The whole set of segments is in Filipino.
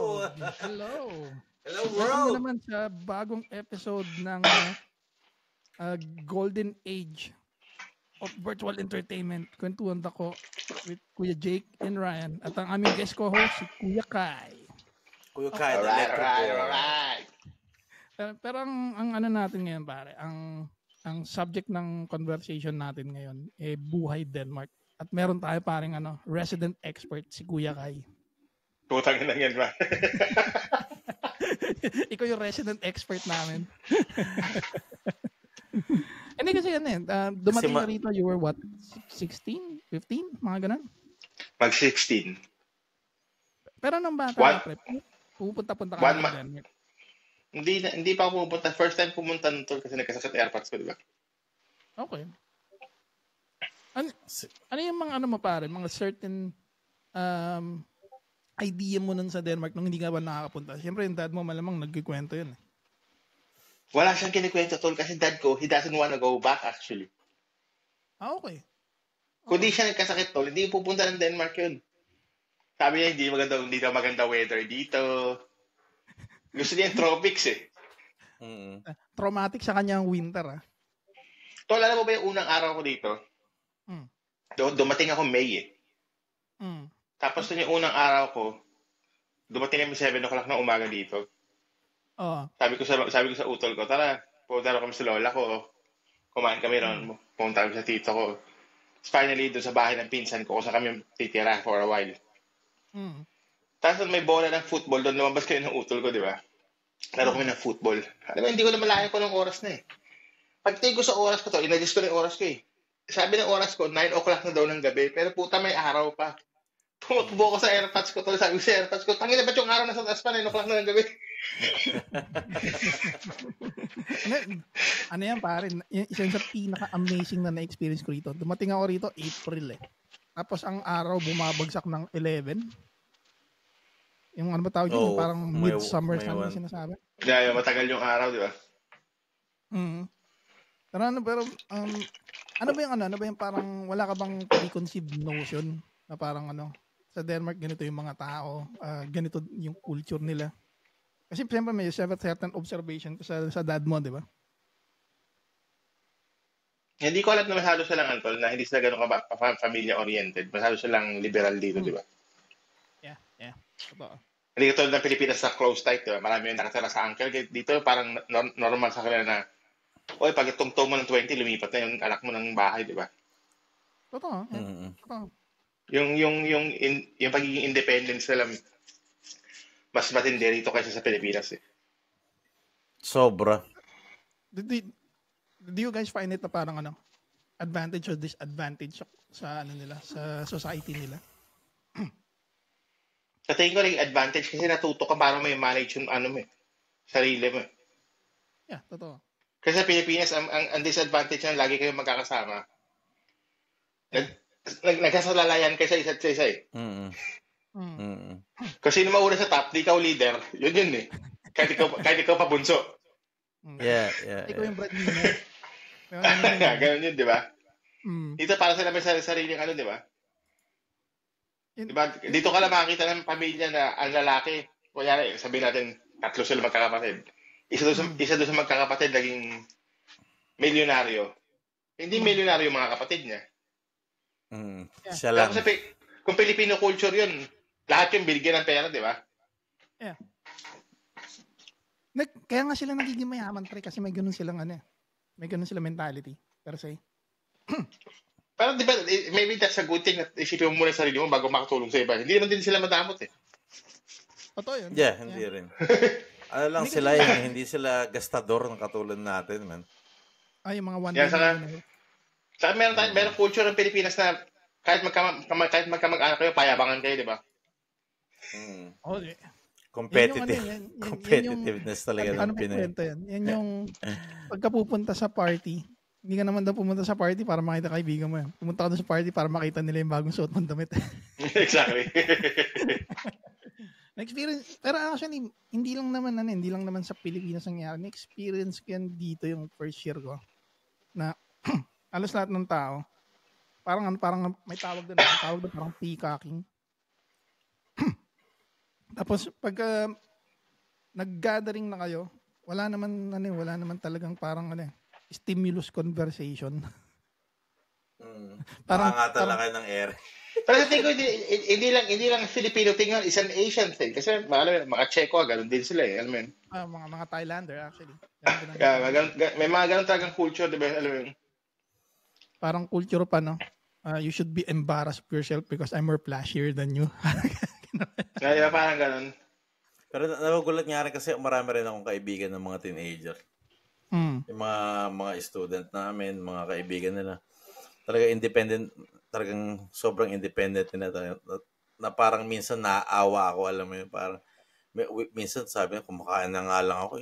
Hello. Hello, Welcome world. na naman sa bagong episode ng Golden Age of Virtual Entertainment. Kwentuhan ako with Kuya Jake and Ryan. At ang aming guest co-host, si Kuya Kai. Kuya Kai, Alright. Pero ang ano natin ngayon, pare, ang subject ng conversation natin ngayon, buhay Denmark. At meron tayo paring resident expert, si Kuya Kai. Putang ina yan ba? Ikaw yung resident expert namin. Hindi kasi dumating ka rito, you were what? 16? 15? Mga ganun? Mag-16. Pero nung bata ka, pupunta-punta ka ng Denmark. Hindi pa ako pupunta. First time pumunta nito kasi nagkasakit airpods ko, di ba? Okay. Ano yung mga mo pare? Mga certain idea mo nun sa Denmark nung hindi ka ba nakakapunta? Siyempre, yung dad mo malamang nagkikwento yun. Wala siyang kinikwento, tol, kasi dad ko, he doesn't wanna go back, actually. Okay. Kung di siya nagkasakit, tol, hindi pupunta ng Denmark yun. Sabi niya, hindi daw maganda weather dito. Gusto niya yung tropics, eh. Traumatic sa kanya ang winter, Tol, alam mo ba yung unang araw ko dito? Dumating ako May, eh. Tapos yung unang araw ko, dumating kami 7 o'clock ng umaga dito. Sabi ko sa utol ko, tara, punta kami sa lola ko. Kumain kami ron, pumunta kami sa tito ko. Finally, doon sa bahay ng pinsan ko, kung saan kami titira for a while. Tapos may bola ng football, doon lumabas kayo ng utol ko, di ba? Laro kami ng football. Alam mo, hindi ko na malayan ko ng oras na eh. Pagtingin ko sa oras ko to, inadjust ko na yung oras ko eh. Sabi ng oras ko, 9 o'clock na daw ng gabi, pero puta may araw pa. Tumakbo ko sa airpods ko, sabi ko sa airpods ko, tangina ba't yung araw nasa taas pa, 9 o'clock na ng gabi? Ano yan pare, isa sa pinaka-amazing na na-experience ko rito. Dumating ako rito, April eh. Tapos ang araw bumabagsak ng 11. Yung ano ba tawag yun? Parang mid-summer sun na sinasabi. Yeah, matagal yung araw, di ba? Pero ano ba yung parang wala ka bang preconceived notion na parang sa Denmark ganito yung mga tao, ganito yung culture nila. Kasi siyempre may certain observation sa dad mo, di ba? Hindi ko alam na masyado silang Antol, na hindi sila gano'n family-oriented. Masyado silang liberal dito, di ba? Yeah. Totoo. Hindi ka tulad ng Pilipinas sa close tight, di ba? Marami yung nakatira sa uncle. Dito parang normal sa kanila na, oy, pag itungtong mo ng 20, lumipat na yung anak mo ng bahay, di ba? Totoo. Yung pagiging independence nila mas matindi rito kaysa sa Pilipinas eh. Sobra. Do you guys find it na parang advantage or disadvantage sa nila, sa society nila? Sa tingin ko rin advantage kasi natuto ka para may manage yung sarili mo. Yeah, totoo. Kasi sa Pilipinas, ang disadvantage na lagi kayong magkakasama. Nagkasalalayan kayo sa isa't isa eh. Kasi sino mauna sa top, di ikaw leader, yun eh. Kahit ikaw pabunso. Yeah. Ikaw yung breadwinner. Ganun yun, di ba? Dito para sila may sariling di ba? Diba? Dito ka lang makakita ng pamilya na ang lalaki, kunyari, sabihin natin, 3 sila magkakapatid. Isa doon sa magkakapatid naging milyonaryo. Hindi milyonaryo yung mga kapatid niya. Siya lang. Kasi kung Filipino culture yun, lahat yung binigyan ng pera, di ba? Yeah. Kaya nga sila nagiging mayaman kasi may ganun silang may ganun silang mentality per se. Pero di ba, maybe that's a good thing na isipin mo muna yung sarili mo bago makatulong sa iba. Hindi naman din sila madamot eh. Totoo yun. Yeah, hindi rin. Ano lang sila hindi sila gastador ng katulad natin, man. Ay, yung mga one day. Saka meron culture ng Pilipinas na kahit magkamag-anak kayo, payabangan kayo, di ba? Competitiveness talaga ng Pinoy. Yan yung pagkapupunta sa party, hindi ka naman daw pumunta sa party para makita kaibigan mo yan. Pumunta ka doon sa party para makita nila yung bagong suot mong damit. Exactly. Na-experience, pero actually, hindi lang naman sa Pilipinas nangyari. Na-experience ko yan dito yung first year ko. Na alas lahat ng tao, parang may tawag doon parang peacocking. Tapos pagka nag-gathering na kayo, wala naman talagang parang stimulus conversation. Parang lang kayo ng air. Pero sa tingin ko, hindi lang Filipino thing yun, it's an Asian thing. Kasi mga Czechoslovakia, ganun din sila eh. Alam mo yun? Mga Thailander actually. May mga ganun talagang culture, di ba? Alam mo yun? Parang culture pa, no? You should be embarrassed of yourself because I'm more flashier than you. Kaya parang ganun. Pero nagugulat nga rin kasi marami rin akong kaibigan ng mga teenager. Yung mga student namin, mga kaibigan nila. Talaga independent, talagang sobrang independent nila. Na parang minsan naaawa ako, alam mo yun, parang minsan sabi na kumakain na nga lang ako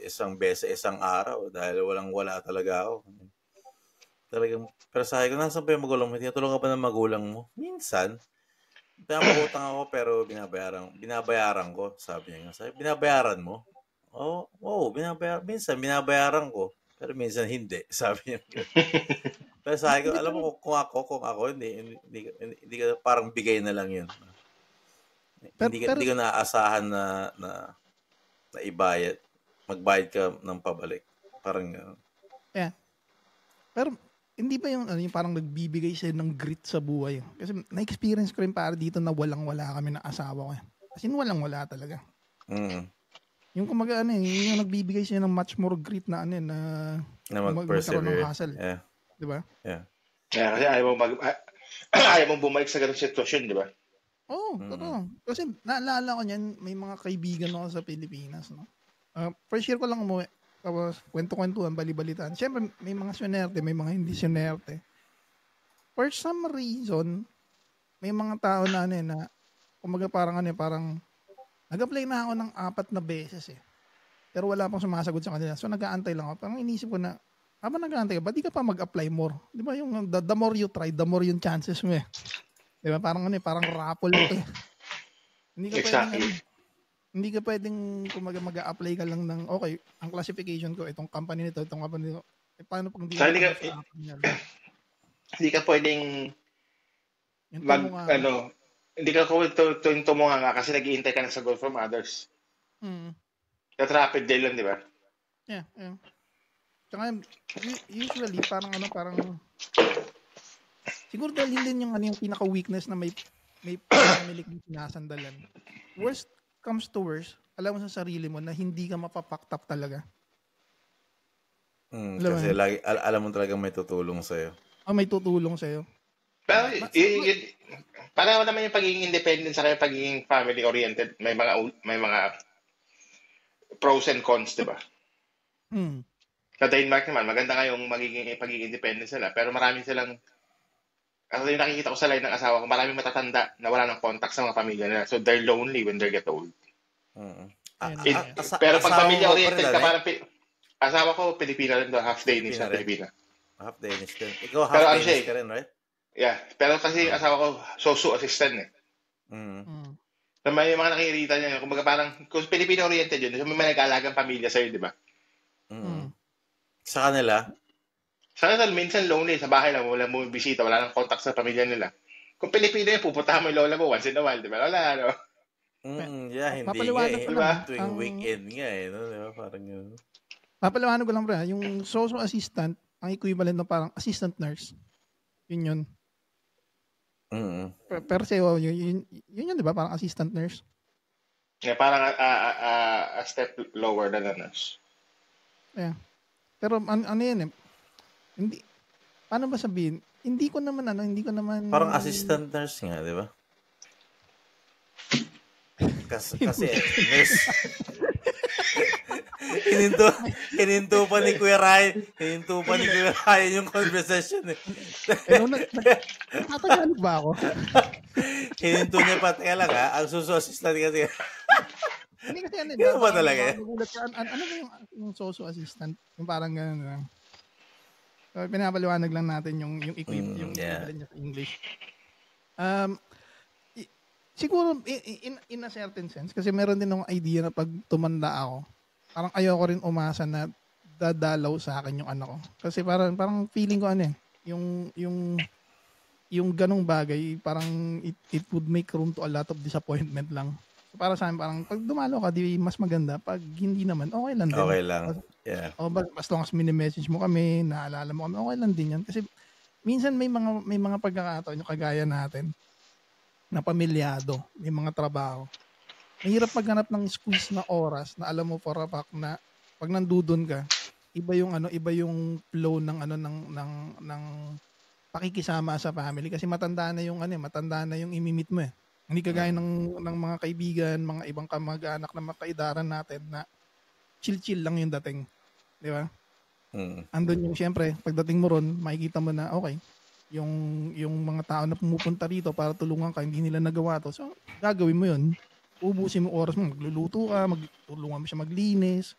isang beses, isang araw dahil wala talaga ako. Talagang, pero sabi ko, nasan pa yung magulang mo? Tinutulungan pa ng magulang mo? Minsan. Utang ako pero binabayaran ko, sabi niya. Sabi, binabayaran mo? Minsan binabayaran ko, pero minsan hindi, sabi niya. Pero sabi ko, alam mo kung ako hindi ka parang bigay na lang 'yun. Hindi ko naaasahan na ibayad, magbayad ka ng pabalik. Parang yeah. Pero hindi ba yung parang nagbibigay sa'yo ng grit sa buhay? Kasi na-experience ko rin para dito na walang-wala kami ng asawa ko. Kasi walang-wala talaga. Yung kumaga yung nagbibigay sa'yo ng much more grit na mag-persevere. Ng hassle. Yeah. Di ba? Yeah. Yeah, kasi ayaw mo bumalik sa ganung sitwasyon, di ba? Oo, totoo. Kasi naalala ko niyan, may mga kaibigan ako sa Pilipinas. No? First year ko lang umuwi. Tapos, kwento-kwentuhan, bali-balitaan. Siyempre, may mga synerte, may mga hindi synerte. For some reason, may mga tao na kumaga parang nag-apply na ako ng 4 na beses eh. Pero wala pang sumasagot sa kanila. So, nag-aantay lang ako. Parang inisip ko na, habang nag-aantay ka, ba't di ka pa mag-apply more? Di ba yung the more you try, the more yung chances mo eh. Di ba? Parang parang raffle ito eh. Hindi ka pwedeng mag-a-apply ka lang ng, okay, ang classification ko, itong company nito, paano pag hindi hindi ka pwedeng hindi ka tumunga nga kasi nag-iintay ka na sa goal from others. That rapid day lang, di ba? Yeah. Tsaka, usually, parang siguro dahil din yung pinaka-weakness na may family kang sinasandalan. Worst comes to worst, alam mo sa sarili mo na hindi ka mapapact up talaga. Kasi lagi, alam mo talaga may tutulong sa'yo. May tutulong sa'yo. Pero, pareho naman yung pagiging independent sa kaya pagiging family-oriented. May mga pros and cons, di ba? Sa Denmark naman, maganda nga yung pagiging independent sila. Pero marami silang, kasi yung nakikita ko sa line ng asawa ko, maraming matatanda na wala ng contact sa mga pamilya nila. So, they're lonely when they get old. Pero pag pamilya-oriented ka, parang asawa ko, Pilipina rin doon. Half Danish na Pilipina. Half Danish din. Ikaw half Danish ka rin, right? Yeah. Pero kasi asawa ko, sosu assistant eh. So, may mga nakikita niya. Kumbaga parang, kung Pilipino-oriented yun, so may nag-aalagang pamilya sa'yo, di ba? Sa kanila? Sa kanila, minsan lonely. Sa bahay lang, wala mo bisita, wala nang contact sa pamilya nila. Kung Pilipino yun, pupuntahan mo yung lola mo once in a while, di ba? Wala, ano? Hindi nga eh. Diba? Tuwing weekend nga eh. No? Diba? Parang yun. Papaliwanag ko lang, bro. Yung social assistant, ang equivalent ng parang assistant nurse. Yun. Pero sa'yo, yun, di ba? Parang assistant nurse. Yeah, parang a step lower than a nurse. Yeah. Pero ano yan eh. Hindi, paano ba sabihin? Hindi ko naman. Parang assistant nurse nga, di ba? Kasi nurse. Hininto pa ni Kuya Ryan yung conversation eh. Natagalog ba ako? Hininto niya pa, kaya lang ha, ang suso-assistant kasi. Hindi kasi ano ba talaga eh? Ano ba yung social assistant? Yung parang gano'n lang. So, pinapaliwanag lang natin yung equivalent niya sa English. Siguro, in a certain sense, kasi meron din akong idea na pag tumanda ako, parang ayoko rin umasa na dadalaw sa akin yung anak ko. Kasi parang feeling ko yung ganong bagay, parang it would make room to a lot of disappointment lang. Para sa akin, parang pag dumalo ka, di mas maganda. Pag hindi naman, okay lang din. Okay lang. Yeah. O as long as mini-message mo kami, naalala mo kami, okay lang din yan. Kasi minsan may mga pagkakataon yung kagaya natin na pamilyado, may mga trabaho. Mahirap maghanap ng squeeze na oras na alam mo for a fact na pag nandudun ka, iba yung flow ng ng pakikisama sa family kasi matanda na yung imimit mo eh. Hindi kagaya ng mga kaibigan, mga ibang kamag-anak na makaidaran natin na chill-chill lang yung dating. Di ba? Andun yung siyempre, pagdating mo ron, makikita mo na okay, yung mga tao na pumupunta rito para tulungan ka, hindi nila nagawa to. So, gagawin mo yun. Ubusin mo oras mo, magluluto ka, magtulungan mo siya maglinis.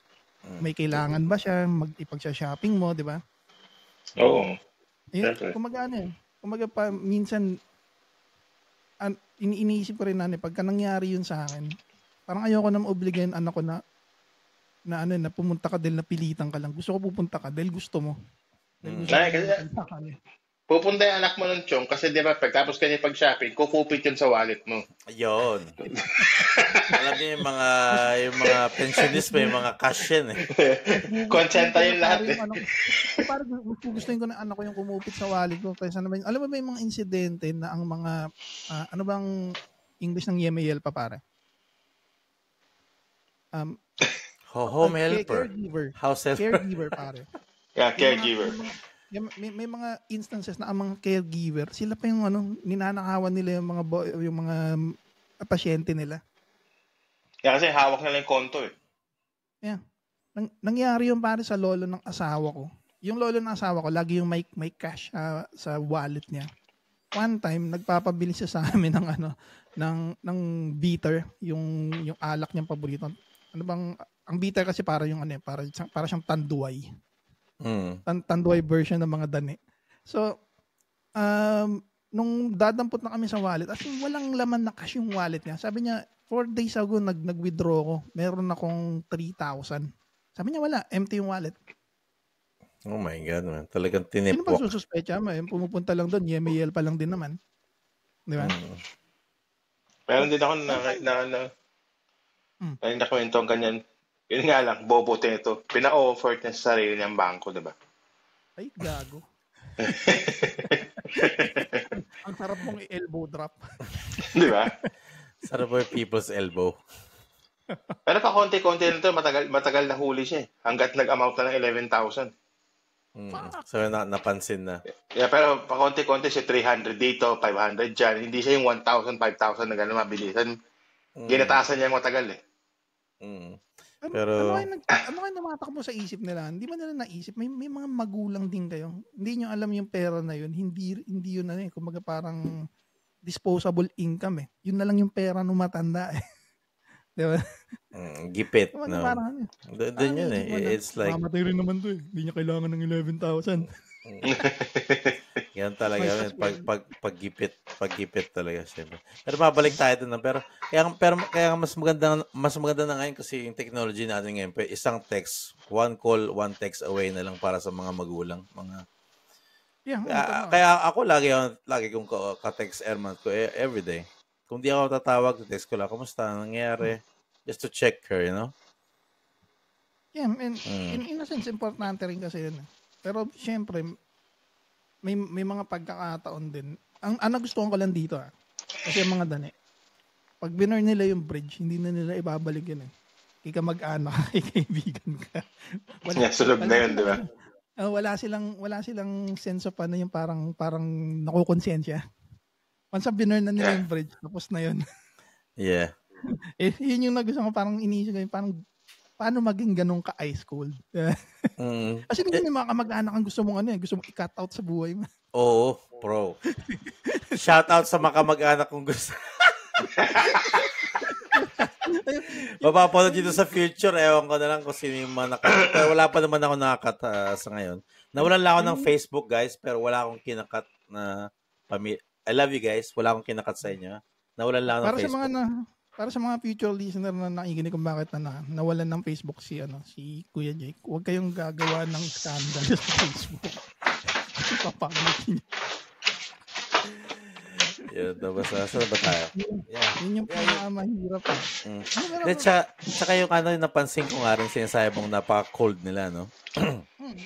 May kailangan ba siya, ipag-shopping mo, di ba? Oo. Kumaga pa, minsan, iniisip ko rin pagka nangyari yun sa akin, parang ayoko na ma-obligayan anak ko na pumunta ka dahil napilitan ka lang. Gusto ko pupunta ka dahil gusto mo. Pupunta yung anak mo ng Chong kasi di ba pagtapos ka niya pag-shopping, kukupit yun sa wallet mo. Ayun. Alam niyo yung mga pensionist may mga cash yan eh. Konsenta yung lahat eh. Parang gustuin ko na anak ko yung kumupit sa wallet ko. Kaysa naman, alam mo ba yung mga insidente na ang mga, ano bang English ng Yemael pa pare? Home helper. House helper. Caregiver pare. Yeah, caregiver. May mga instances na ang mga caregiver, sila pa yung ninanakawan nila yung mga pasyente nila. Yeah, kasi hawak nila yung konto eh. Yeah. Nangyari yung pare sa lolo ng asawa ko. Yung lolo ng asawa ko, lagi yung may cash sa wallet niya. One time, nagpapabili siya sa amin ng bitter, yung alak niyang paborito. Ang bitter kasi para siyang tanduay. Tanduay version ng mga dani. So, nung dadampot na kami sa wallet, as in, walang laman na cash yung wallet niya. Sabi niya, 4 days ago, nag-withdraw ko. Meron akong 3,000. Sabi niya, wala. Empty yung wallet. Oh my God, man. Talagang tinipok. Sino pa sususpecha mo? Pumupunta lang doon. Yemael pa lang din naman. Di ba? Meron din ako na kwento ang ganyan. Yun nga lang, bobo ito. Pina-offer niya sa sarili niyang bangko, diba? Ay, gago. Ang sarap mong elbow drop. Diba? Sarap mo yung people's elbow. Pero pa konti-konti na ito, matagal na huli siya. Hanggat nag-amount na ng 11,000. So, napansin na. Yeah, pero pa konti-konti siya, 300 dito, 500 dyan. Hindi siya yung 1,000, 5,000 na gano'n mabilisan. Ginatasan niya yung matagal eh. Pero ano kayo namatakbo sa isip nila? Hindi ba nila naisip? May mga magulang din kayo. Hindi nyo alam yung pera na yun. Hindi yun kumbaga parang disposable income eh. Yun na lang yung pera nung matanda eh. Di ba? Gipit, no? Doon yun eh. It's like mamatay rin naman to eh. Hindi niya kailangan ng 11,000. Yan talaga yun. Paggipit talaga syempre. Pero mabalik tayo doon. Pero kaya mas maganda na ngayon kasi yung technology natin ngayon, isang text, one call, one text away na lang para sa mga magulang, kaya ako lagi kong ka-text Erman ko everyday. Kung di ako tatawag, text ko lang, kumusta, nangyari? Just to check her, you know? Yeah, and in a sense, importante rin kasi yun. Pero, syempre, may mga pagkakataon din. Ang nagustuhan ko lang dito, kasi yung mga dani, pag binur nila yung bridge, hindi na nila ibabalik yun eh. Kaya mag-anak, kaibigan ka. Sulog na yun, di ba? Wala silang sense of yung parang nakukonsensya. Once binur na nila yung bridge, tapos na yun. Yeah. Yun yung nagustuhan ko, parang iniisip ko, parang paano maging ganun ka-ice cold? Kasi hindi mga kamag-anak ang gusto mong gusto mong i-cut out sa buhay mo. Oo, bro. Shout out sa mga kamag-anak kung gusto. Mapapanood dito sa future, ewan ko na lang kung sino yung mga nakat. Pero wala pa naman ako nakakat sa ngayon. Nawalan lang ako ng Facebook, guys, pero wala akong kinakat na pamilya. I love you guys. Wala akong kinakat sa inyo. Nawalan lang ng Facebook. Para sa mga future listener na nakikinig kung bakit nawalan ng Facebook si Kuya Jake, huwag kayong gagawa ng scandal sa Facebook. Papangit niyo. Yun, saan ba tayo? Yun yung mahirap. Tsaka yung napansin ko nga rin sinasabi mong napaka-cold nila, no?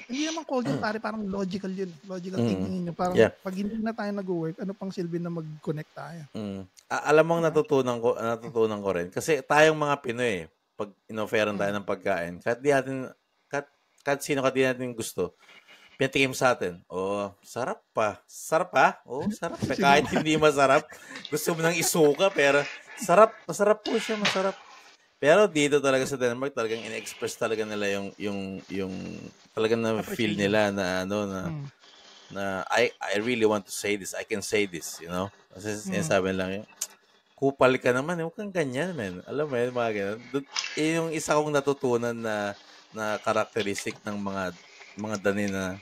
Hindi naman cold yun, pare. Parang logical yun. Logical thinking yun. Parang pag hindi na tayo nag-work, ano pang silbi na mag-connect tayo? Alam mong natutunan ko rin. Kasi tayong mga Pinoy, pag in-offeran tayo ng pagkain, kahit sino di natin gusto, pinatikim sa atin. Sarap pa. Sarap pa? Sarap. Kahit hindi masarap, gusto mo nang isuka, pero sarap. Masarap po siya, masarap. Pero dito talaga sa Denmark, talagang in-express talaga nila yung talagang na feel nila na na I really want to say this. I can say this, you know? Kasi sinasabi lang kupal ka naman, huwag kang ganyan, man. Alam mo yun, mga ganyan. Yung isa kong natutunan na karakteristik ng mga dani na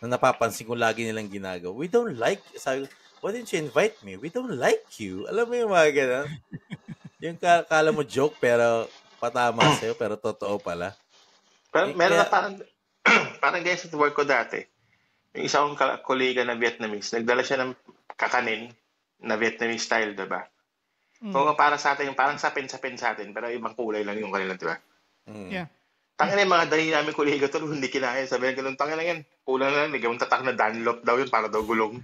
napapansin ko lagi nilang ginagawa. We don't like, sabi, why didn't you invite me? We don't like you. Alam mo yung mga ganyan? Yung kala mo joke, pero patama sa'yo, pero totoo pala. Pero meron na parang ganyan sa work ko dati. Yung isa kong kolega na Vietnamese, nagdala siya ng kakanin na Vietnamese style, diba? Kung para sa atin, parang sapin-sapin sa atin, pero ibang kulay lang yung kanila, diba? Yeah. Tangin na yung mga dali namin kolega to, hindi kinaya. Sabi na ganun, tangin na yan. Kulang na lang, nagawang tatak na Dunlop daw yun para daw gulong.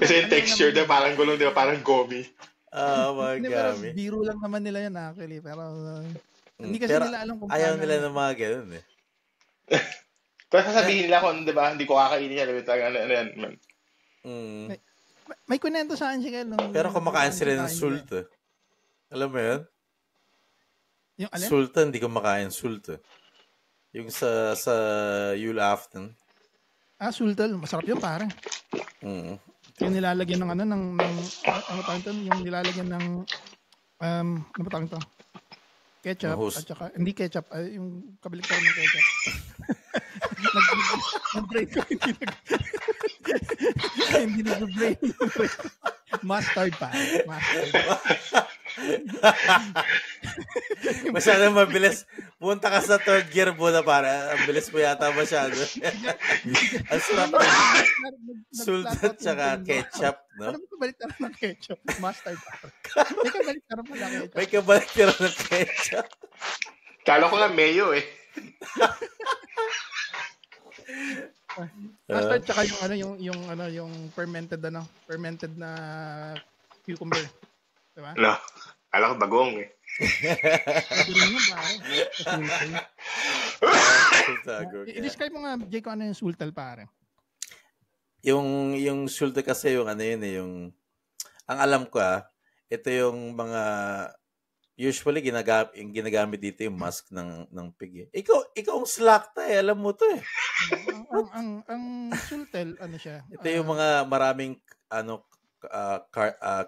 Kasi yung texture na parang gulong, di ba? Parang gomi. Gami. Biro lang naman nila yan actually. Pero hindi kasi pero nila alam kung ayaw nila ng mga ganun eh. Pero sasabihin nila kung, di ba, hindi ko kakainin yan. Ano yan, man. May kunento sa akin siya. Pero kumakain sila ng sult eh. Alam mo yun? Yung alin? Sultan, hindi ko makain sultan. Yung sa Yule Afton. Sultan. Masarap yun, pare. Yung nilalagyan ng ano tawag ito? Yung nilalagyan ng ano ba tawag ito? Ketchup. At saka, hindi ketchup. Yung kabaliktaran ng ketchup. Nag-break ko. Hindi nag-break. Mustard pa. Masyadong mabilis. Punta ka sa third gear muna para. Ang bilis mo yata masyado. Ang sarap. Sultan tsaka ketchup, no? Ano ba kabaliktaran ng ketchup? Mustard pa. May kabaliktaran pa ng ketchup. May kabaliktaran ng ketchup. Kala ko nga mayo eh. Mustard tsaka yung fermented na cucumber. Diba? No. Kala ko bagong eh. I-describe mo nga, Jay, kung ano yung sultal, pare. Yung sultal kasi yung ano yun eh, ang alam ko ito yung mga usually ginagamit dito yung mask ng pig. Ikaw ang slakta alam mo to eh. ang sultal, ano siya? Ito yung mga maraming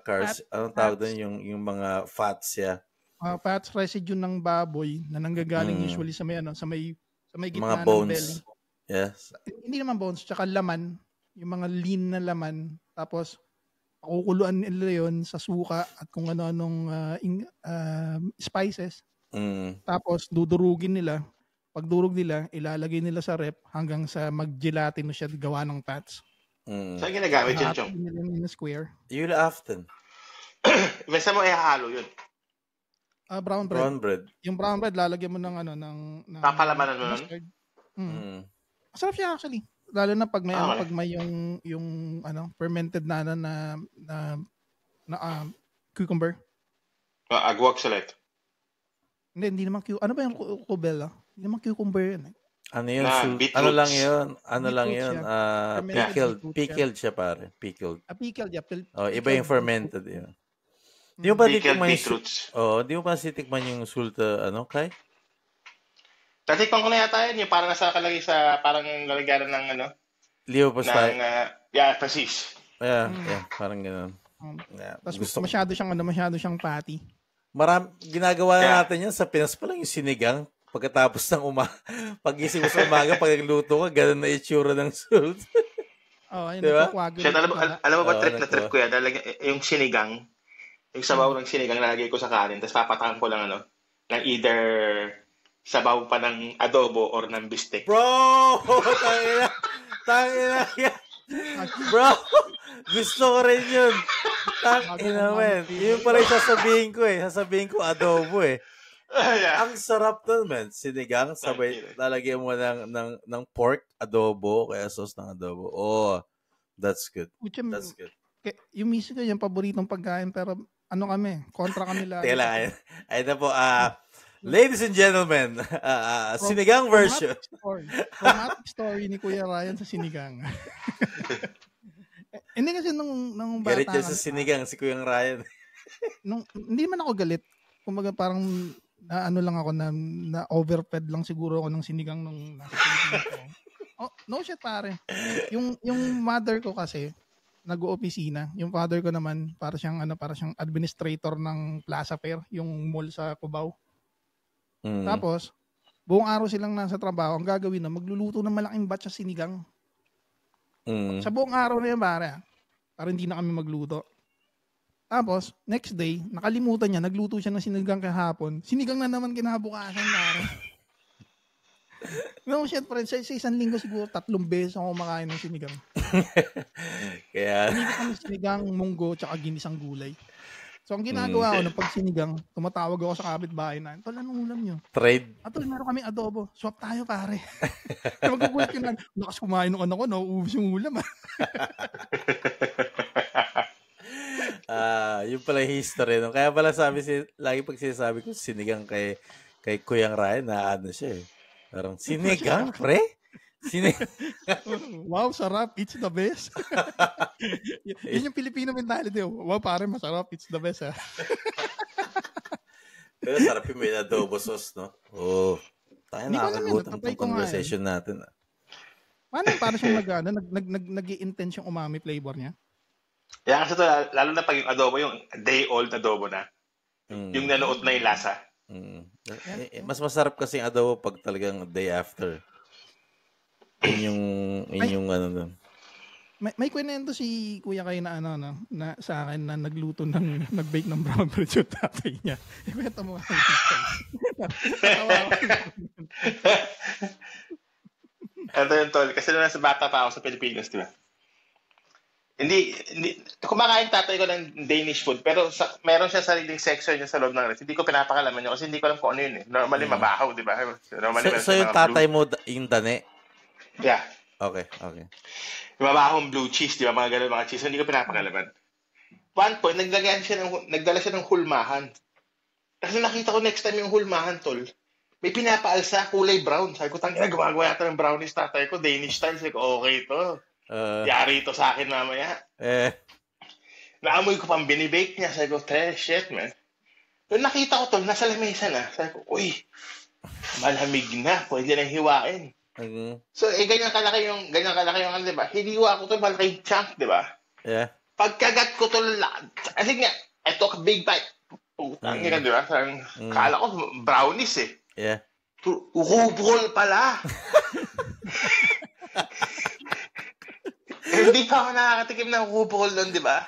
cars, anong tawag doon yung mga fats fats residue ng baboy na nanggagaling usually sa may gitna mga bones. ng belly. Yes. Hindi naman bones, tsaka laman, yung mga lean na laman, tapos pakukuluan nila yon sa suka at kung ano-anong spices. Tapos dudurugin nila. Pag durog nila, ilalagay nila sa rep hanggang sa mag-gelatinous siya gawa ng fats. Saan ginagamit yun, Chong? In a square. Yule Afton. Basta mo ihahalo yun. Brown bread. Yung brown bread, lalagyan mo ng papalamanan mo nun? Masarap siya actually. Lalo na pag may pag may yung fermented na cucumber. Agwag select. Hindi naman ano ba yung cubella? Hindi naman cucumber yun eh. Ano yun? Ano lang yun? Pickled siya pare. Pickled. Pickled, yeah. Iba yung fermented yun. Di mo ba titikman yung sulta, Kai? Tatikman ko na yata yun. Yung parang nasa kalagay sa parang lalagyan ng Leo Pasay. Pasis. Yeah, parang gano'n. Tapos masyado siyang patty. Ginagawa na natin yan sa Pinas pa lang yung sinigang. Pagkatapos ng pag-isip mo sa umaga, pag nagluto ka, gano'n na itsura ng salt. Ayun, diba? Alam mo ba, trip ko yan, yung sinigang, yung sabaw ng sinigang nalagay ko sa kanin, tapos papatakan ko lang ng either sabaw pa ng adobo or ng bistek. Bro! Tangina. Bro, gusto ko rin yun. Tangina, man. Yun pala yung sasabihin ko eh. Sasabihin ko adobo eh. Ang sarap nun, man. Sinigang, sabay, lalagyan mo ng pork, adobo, kaya sauce ng adobo. Oh, that's good. That's good. Yung miso ko, yung paboritong pagkain, pero ano kami, kontra kami lagi. Teka lang, ayun na po, ladies and gentlemen, sinigang version. Traumatic story ni Kuya Ryan sa sinigang. Hindi kasi nung bata. Galit yan sa sinigang, si Kuya Ryan. Hindi man ako galit. Kumbaga parang ano lang ako na overfed lang siguro ako ng sinigang nung nasa Pilipinas ko. Oh, no shit pare. Yung mother ko kasi nag-oopisina. Yung father ko naman para siyang administrator ng Plaza Fair, yung mall sa Cubao. Tapos buong araw silang nasa trabaho. Ang gagawin na magluluto ng malaking batch sa sinigang. Sa buong araw na yan para hindi na kami magluto. Tapos next day, nakalimutan niya, nagluto siya ng sinigang kahapon. Sinigang na naman kinabukasan para. No shit, friend. Sa isang linggo siguro 3 beses ako kumakain ng sinigang. Kaya hindi ko kami sinigang, munggo, tsaka ginisang gulay. So, ang ginagawa ko ng pagsinigang, tumatawag ako sa kapitbahay na, tol, anong ulam nyo? Trade. Tol, meron kaming adobo. Swap tayo, pare. Magkukulit ka na, lakas kumain ng anak ko, nauubos yung ulam. Yung pala yung history. No? Kaya pala lagi pag sinasabi ko, sinigang kay Kuyang Ryan, na ano siya eh. Parang, sinigang, pre? Wow, sarap. It's the best. Yun yung Filipino mentality. Wow, pare, masarap. It's the best. Pero sarap yung may adobo sauce, no? Oh, tayo nakakagutom itong conversation natin. Paano para siyang nag-i-intense yung umami flavor niya? Yan kasi to, lalo na pag yung adobo, yung day-old adobo na. Yung nanuot na yung lasa. Mas masarap kasi yung adobo pag talagang day after. Yung ano nun. May kwento si Kuya kayo na na sa akin na nag-bake ng brown bread yung tatay niya. Ikwento mo nga. Ito yung tol. Kasi nung nasa bata pa ako sa Pilipinas, di ba? Hindi, kumakain tatay ko ng Danish food, pero meron siya sariling section niya sa loob ng rest. Hindi ko pinapakalaman yun kasi hindi ko alam kung ano yun eh. Normally, mabahaw, di ba? So yung tatay mo, yung dane? Yeah. Okay. Yung mabahong blue cheese, di ba? Mga ganun, mga cheese. Hindi ko pinapakalaman. One point, nagdala siya ng hulmahan. Kasi nakita ko next time yung hulmahan, tol. May pinapaalsa, kulay brown. Sabi ko, tangina, gumagawa yata ng brownies tatay ko, Danish style. Sabi ko, okay to. Yari ito sa akin mamaya. Naamoy ko pang binibake niya. Sabi ko, shit, man. Pero nakita ko tol, nasa lamesa na. Sabi ko, uy, malamig na. Pwede na hiwain. So, ganyan kalaki yung ano, diba? Hiniwa ko tol, malaking chunk, diba? Yeah. Pagkagat ko tol, kasi nga, I took a big bite. Putang ina, diba? Kala ko, brownies eh. Yeah. Rubol pala. Hindi pa ako nakakatikim ng rubol doon, di ba?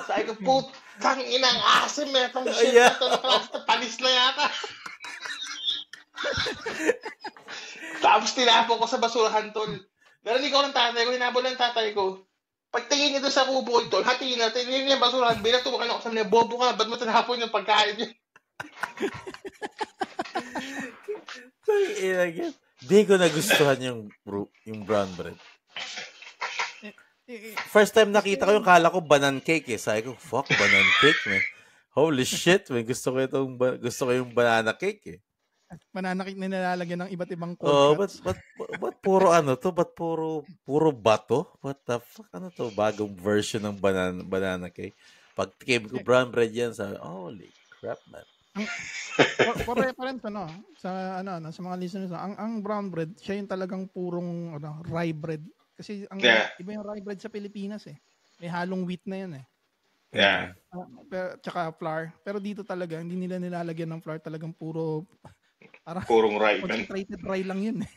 Sabi ko, putang inang asim, itong shit na ito, panis na yata. Tapos tinapo ko sa basurahan, tol. Narinig ko ng tatay ko, hinabol ng tatay ko. Pagtingin niya doon sa rubol, tol, hatiin natin, hindi niya basurahan, binatukan ako sa mga, bobo ka, ba't mo tinapon yung pagkain niya? Di ko nagustuhan yung brown bread. First time nakita ko yung kala ko banan cake eh. Sabi ko, fuck, banan cake, man. Holy shit, man. Gusto ko yung banana cake eh. Banana cake na nilalagyan ng iba't ibang cold cuts. Ba't puro ano to? Ba't puro bato? What the fuck? Ano to? Bagong version ng banana cake. Pag tikim ko brown bread yan, sabi, holy crap, man. For reference sa mga listeners, ang brown bread, siya yung talagang purong rye bread. Kasi iba yung rye bread sa Pilipinas eh. May halong wheat na yan eh. Yeah. Tsaka flour. Pero dito talaga, hindi nila nilalagyan ng flour. Talagang purong rye. Concentrated rye lang yun eh.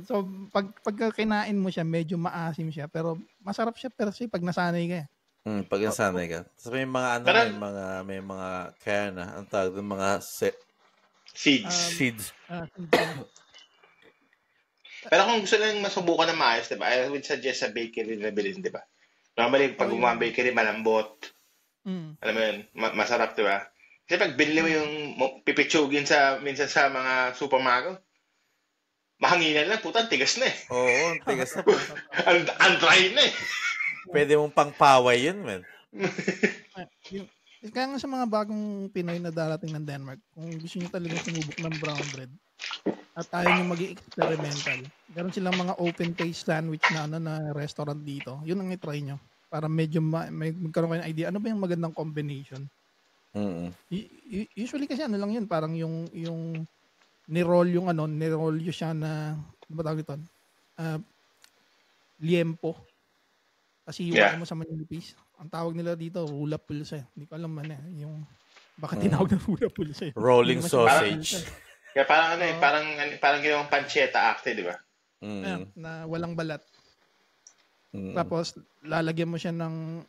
So, pag kinain mo siya, medyo maasim siya. Pero masarap siya per se pag nasanay ka eh. Pag nasanay ka. Tapos may mga may mga kaya na. Ang tawag ng mga seeds. Seeds. Pero kung gusto lang masubukan ng maayos, diba? I would suggest sa bakery na bilhin, diba? Normally, pag gumawa ng bakery, malambot. Alam mo yun, masarap, diba? Kasi pag binili mo yung pipitsugin minsan sa mga supermarket, mahanginan lang, puta, tigas na eh. Oo, tigas na. Ang dry na eh. Pwede mong pangpaway yun, man. Kaya nga sa mga bagong Pinoy na darating ng Denmark, kung gusto nyo talagang sumubok ng brown bread at ayaw nyo maging experimental, meron silang mga open taste sandwich na restaurant dito. Yun ang i-try nyo. Para medyo magkaroon kayo ng idea. Ano ba yung magandang combination? Usually kasi ano lang yun, parang yung ni-roll nirolyo siya na, ano ba tawag ito? Liempo. Kasi iwan mo sa manipis. Ang tawag nila dito, rula pulsa. Hindi ko alam yung baka tinawag na rula pulsa. Rolling sausage. Kaya parang ginawang pancetta acte, di ba? Na walang balat. Tapos, lalagyan mo siya ng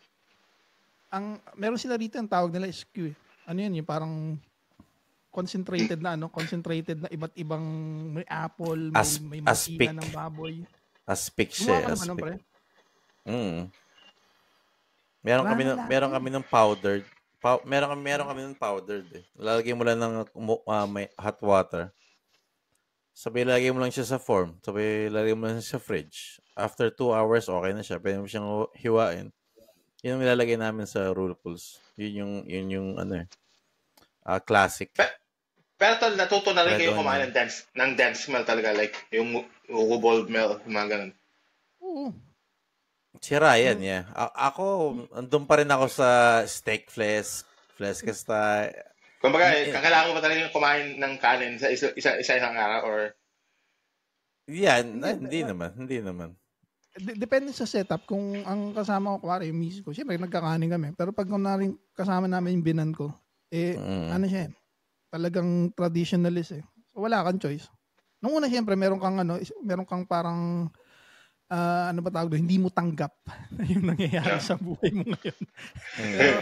meron sila rito, ang tawag nila skew. Ano yun, yung parang concentrated na iba't ibang may apple, may masina ng baboy. Aspic siya. Meron kami ng powdered. Meron kami ng powdered eh. Lalagyan mo lang ng may hot water. Sabi lagay mo lang siya sa form. Sabi lagay mo lang siya sa fridge. After 2 hours okay na siya. Pwede mo siyang hiwain. Yun ang nilalagay namin sa Rulpulse. Yun yung classic. Pero tol, natuto na rin kayo kumain ng dance smell talaga, like yung Ugo Mel, mga ganun. Oo. Si Ryan, yeah. Ako, andun pa rin ako sa steak kasta. Kumbaga, kailangan mo ba talaga kumain ng kanin sa isang araw or? Yeah, hindi naman. Depende sa setup. Kung ang kasama ko, kuwari, yung misis ko, siyempre nagkakanin kami. Pero pag kasama namin yung binan ko, ano siya talagang traditionalist eh. So, wala kang choice. Nung una, siyempre, meron kang parang, ano ba tawag doon, hindi mo tanggap na yung nangyayari sa buhay mo ngayon. Pero,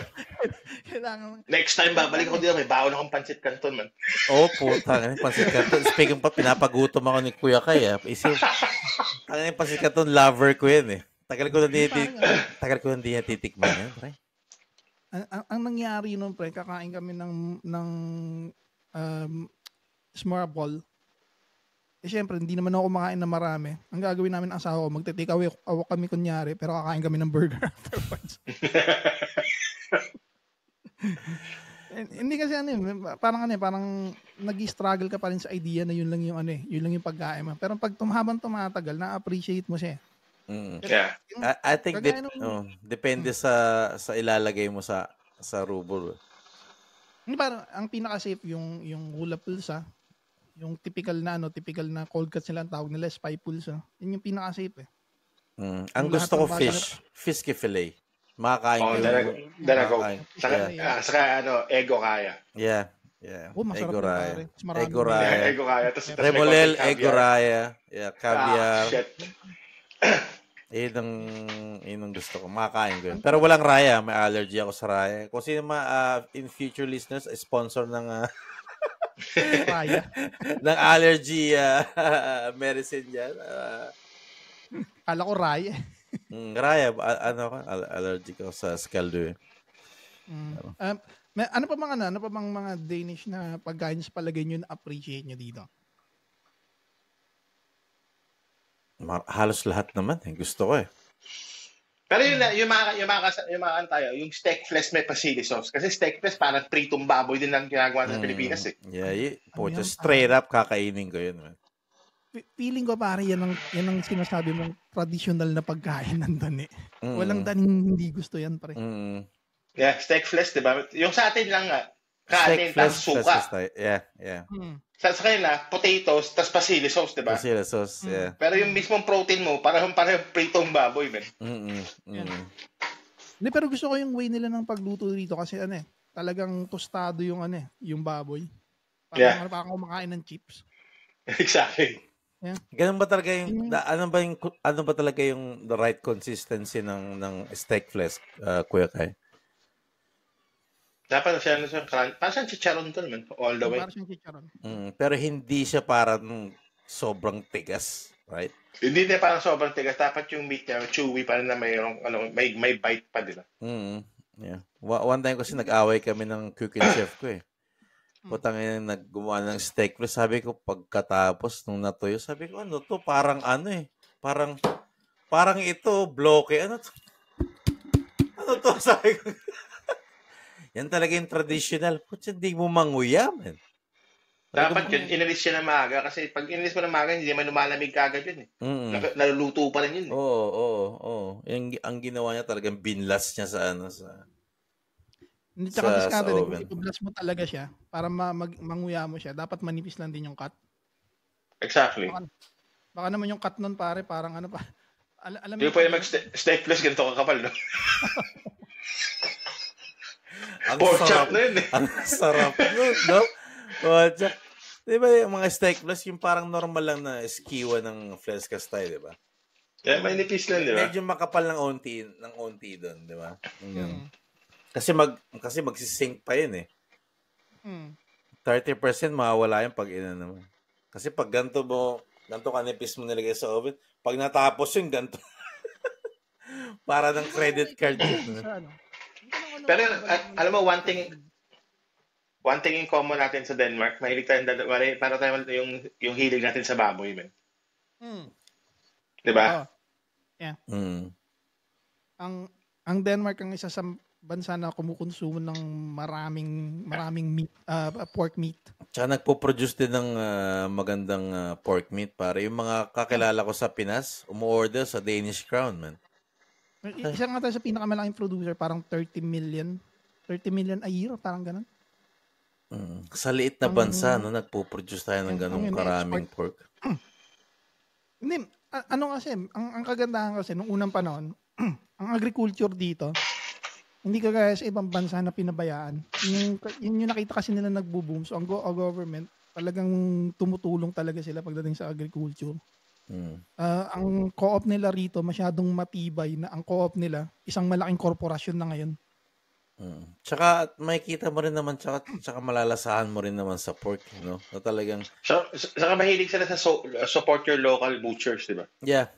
kailangan... Next time, babalik ako dito, may baon akong pancit canton, man. Oo, puta. Pancit canton. Speaking pa, pinapagutom ako ni Kuya Kai. Yung pancit canton, lover ko yan eh. Tagal ko hindi titikman yan, pre. Ang nangyari nun, pre, kakain kami ng smorgasbord. Siyempre, hindi naman ako kumakain na marami. Ang gagawin namin ang asawa ko, magte-take away kami kunyari, pero kakain kami ng burger afterwards. Hindi kasi parang nag-struggle ka pa rin sa idea na yun lang yung pagkain mo. Pero pag tumatagal, na-appreciate mo siya. Yeah. I think depende sa ilalagay mo sa rubol. Parang ang pinaka-safe yung hula pulsa, yung typical na cold cuts nila, ang tawag nila spy pulsa. Yun yung pinaka-safe eh. Ang gusto ko fish fillet. Makakain ko. Dalago. Saka ego kaya. Yeah. Ego raya. Ego kaya. Remolel, ego raya. Yeah, caviar. Yun ang gusto ko. Makakain ko yun. Pero walang raya. May allergy ako sa raya. Kung sino in future listeners, sponsor ng raya. ng allergy medicine dyan. Kala ko raya. Raya. Allergic ako sa scaldo eh. Ano pa mga Danish na pagkain sa palagay nyo na appreciate nyo dito? Halos lahat naman gusto ko eh. Pero yung mga tayo, yung steak flesh may pasili sauce. Kasi steak flesh parang pritong baboy din lang ginagawa sa Pilipinas eh. Yeah, just straight up kakainin ko yun. Man. Feeling ko pare yan ang sinasabi mong traditional na pagkain ng dani. Walang daning hindi gusto yan pare. Yeah, steak flesh, diba? Yung sa atin lang kanin tapos suka. Yeah. Sa kanila, potatoes, tas pasili sauce, diba? Pasili sauce, yeah. Pero yung mismong protein mo, parang pritong baboy, man. Hindi, pero gusto ko yung way nila ng pagluto dito kasi talagang tostado yung baboy. Parang kumakain ng chips. Exactly. Yeah. Ganun ba talaga ano ba talaga yung the right consistency ng steak flesh, Kuya Kai? Dapat siya parang siyang chicharon to naman all the way. Parang siyang chicharon. Pero hindi siya parang sobrang tigas. Right? Hindi na parang sobrang tigas. Dapat yung meat niya, chewy pa rin na may bite pa, di ba? Yeah. One time kasi nag-away kami ng cooking chef ko eh. Putang ina, naggumawa ng steak. Sabi ko, pagkatapos nung natuyo, sabi ko, ano to? Parang ano eh. Parang ito, bloke. Ano to? Ano to? Sabi ko. Yan talaga yung traditional. Putya, hindi mo manguya, man. Dapat yun, inalis siya ng maaga. Kasi pag inalis mo ng maaga, hindi naman lumalamig kagad yun eh. Naluluto pa rin yun eh. Oo. Ang ginawa niya talagang binlas niya sa Hindi, tsaka diskarte, kung i-blast mo talaga siya, para manguya mo siya, dapat manipis lang din yung cut. Exactly. Baka naman yung cut nun, pare, parang ano pa. Alam mo, pwede mag-steakless ganito kakapal, no? Pork chop na yun eh. Ang sarap nun, no? Di ba yung mga steakless, yung parang normal lang na skiwa ng fresca style, di ba? Yeah, may nipis lang, di ba? Medyo makapal ng onti doon, di ba? Kasi magsisync pa yun eh. 30% mawawala yun pag naman. Kasi pag ganito kanipis mo nilagay sa oven, pag natapos yung ganito, para ng credit card yun. Pero alam mo, one thing in common natin sa Denmark, mahilig tayo, para tayo yung hilig natin sa baboy, man. Diba? Yeah. Ang Denmark ang isa sa bansa na kumukonsumo ng maraming meat, pork meat. Tsaka nagpo-produce din ng magandang pork meat para yung mga kakilala ko sa Pinas, umuorder sa Danish Crown, man. Isa nga tayo sa pinakamalaking producer, parang 30 million a year, parang ganun. Sa liit na bansa, no, nagpo-produce tayo ng ganung karaming pork. Hindi, ano kasi, ang kagandahan kasi, nung unang panahon, ang agriculture dito, hindi kagaya sa ibang bansa na pinabayaan. Yung nakita kasi nila nagbo-boom. So, ang government, talagang tumutulong talaga sila pagdating sa agriculture. Ang co-op nila rito, masyadong matibay na ang co-op nila, isang malaking korporasyon na ngayon. Tsaka makikita mo rin naman, tsaka malalasahan mo rin naman sa pork, no? Na talagang... Saka mahilig sila sa support your local butchers, di ba? Yeah.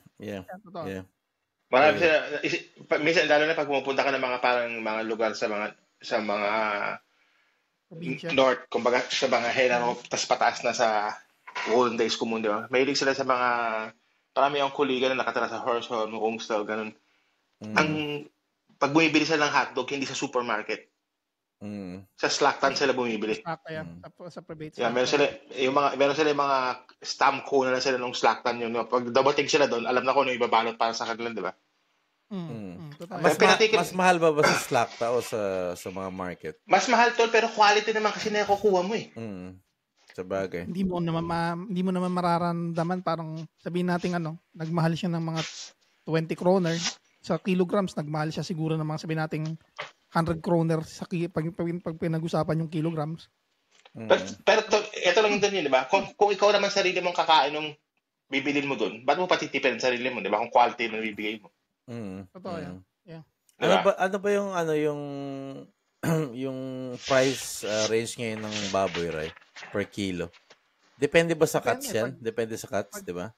Marami sila, minsan lalo na pag pumupunta ka ng mga lugar sa mga north, kumbaga sa mga Henaro, tas pataas na sa Golden Days Commune, di ba? Mahilig sila sa mga, marami ang kuligan na nakatira sa Horsham, Homestyle, ganun. Pag bumibili sila ng hotdog, hindi sa supermarket. Sa Slackton sila bumibili. Sa private. Yeah, meron sila yung mga stamp ko na sila nung Slackton yun. Pag dabating sila doon, alam na ko ano ibabalot para sa kanila, di ba? Mas mahal ba sa Slackton o sa mga market? Mas mahal tol, pero quality naman kasi nakukuha mo eh. Sabagay. Hindi mo naman mararamdaman, parang sabihin natin nagmahal siya ng mga 20 kroner sa kilograms, nagmahal siya siguro ng mga sabihin natin 100 kroner sa pag pinag-usapan yung kilograms. Pero ito lang din yun, di ba? Kung ikaw naman sarili mong kakain nung bibilin mo dun, ba't mo patitipin sarili mo, di ba? Kung quality na bibigay mo. Totoo yan. Yeah. Ano ba yung price range ngayon ng baboy, right? Per kilo? Depende ba sa cuts yan? Depende sa cuts, di ba?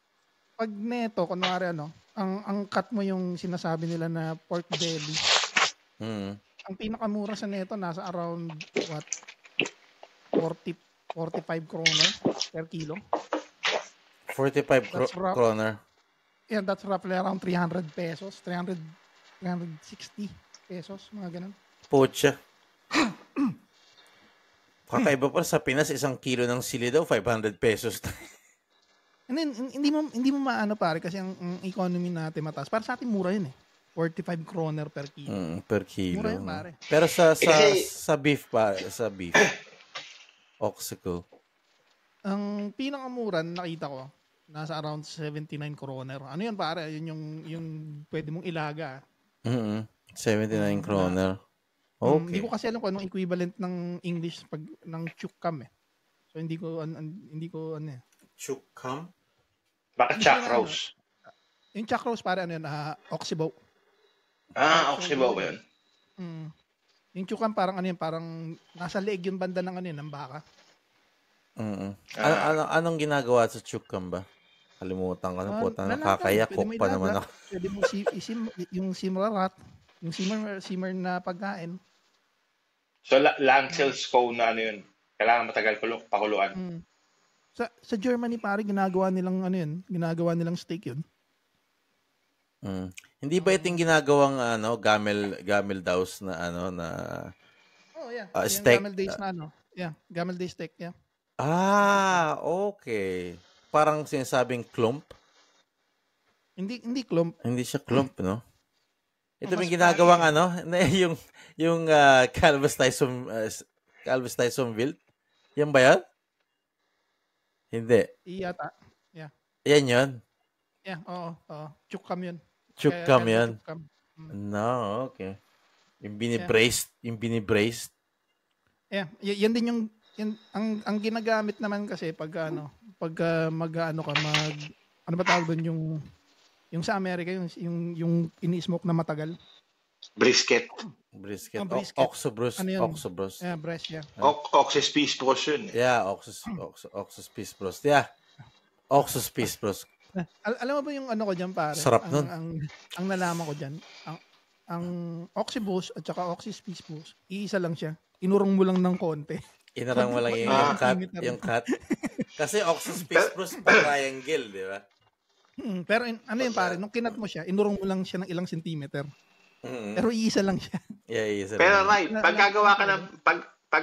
Pag neto, kunwari ang cut mo yung sinasabi nila na pork belly. Ang pinakamura sa neto nasa around 45 kroner per kilo. 45 kroner. Yeah, that's roughly around 300 pesos, 360 pesos, mga ganun. Pocha. Kakaiba pa sa Pinas, 1 kilo ng sili daw, 500 pesos. And then, hindi mo maano pare kasi ang economy natin mataas. Para sa atin mura yun eh. 45 kroner per kilo. Per kilo. Mura yun pare. Pero sa beef oxicle. Ang pinakamura nakita ko, nasa around 79 kroner. Ano yun pare? Yun yung pwede mong ilaga. 79 kroner. Okay. Hindi ko kasi alam kung anong equivalent ng English ng chukam eh. So hindi ko ano eh. Chukam? Bakit chakros? Yung chakros pare oxibow. Oxibow ba yun? Yung chukam parang parang nasa leeg yung banda ng ng baka. Anong ginagawa sa chukam ba? Kalimutan ko na po. Nakakayak-cook pa naman ako. Pwede mo yung simrarat, yung simmer na pagkain. So, Lancel scone na ano yun. Kailangan matagal pakuluan. Sa Germany, pare, ginagawa nilang steak yun. Hindi ba itong ginagawang gamel daus na steak? Gamel days na gamel day steak, yeah. Okay. Parang sinasabing clump? Hindi clump. Hindi siya clump, no? Ito may ginagawang yung Calvus Tysonville. Yan ba yan? Hindi. Iyata. Yeah. Yan yun? Yeah, oo. Chukam yun. Chukam yan? No, okay. Yung binibraised. Yeah, yan din yung ang ginagamit naman kasi pag ano ba tawag doon yung sa Amerika yung ini-smoke na matagal. Brisket. Brisket. Oxobros. Yeah, breast, yeah. Oxus Peace Bros yun. Yeah, Oxus Peace Bros. Yeah. Oxus Peace Bros. Alam mo ba yung ko dyan, pare? Sarap nun. Ang nalaman ko dyan, ang Oxybus at saka Oxys Peace Bros, iisa lang siya. Inurong mo lang ng konti. Inurong mo lang yung cut. Kasi Oxys Peace Bros triangle, di ba? Pero yun, pare, nung kinat mo siya, inurong mo lang siya ng ilang sentimeter. Pero iisa lang siya. Yeah, iisa lang. Pero right, pag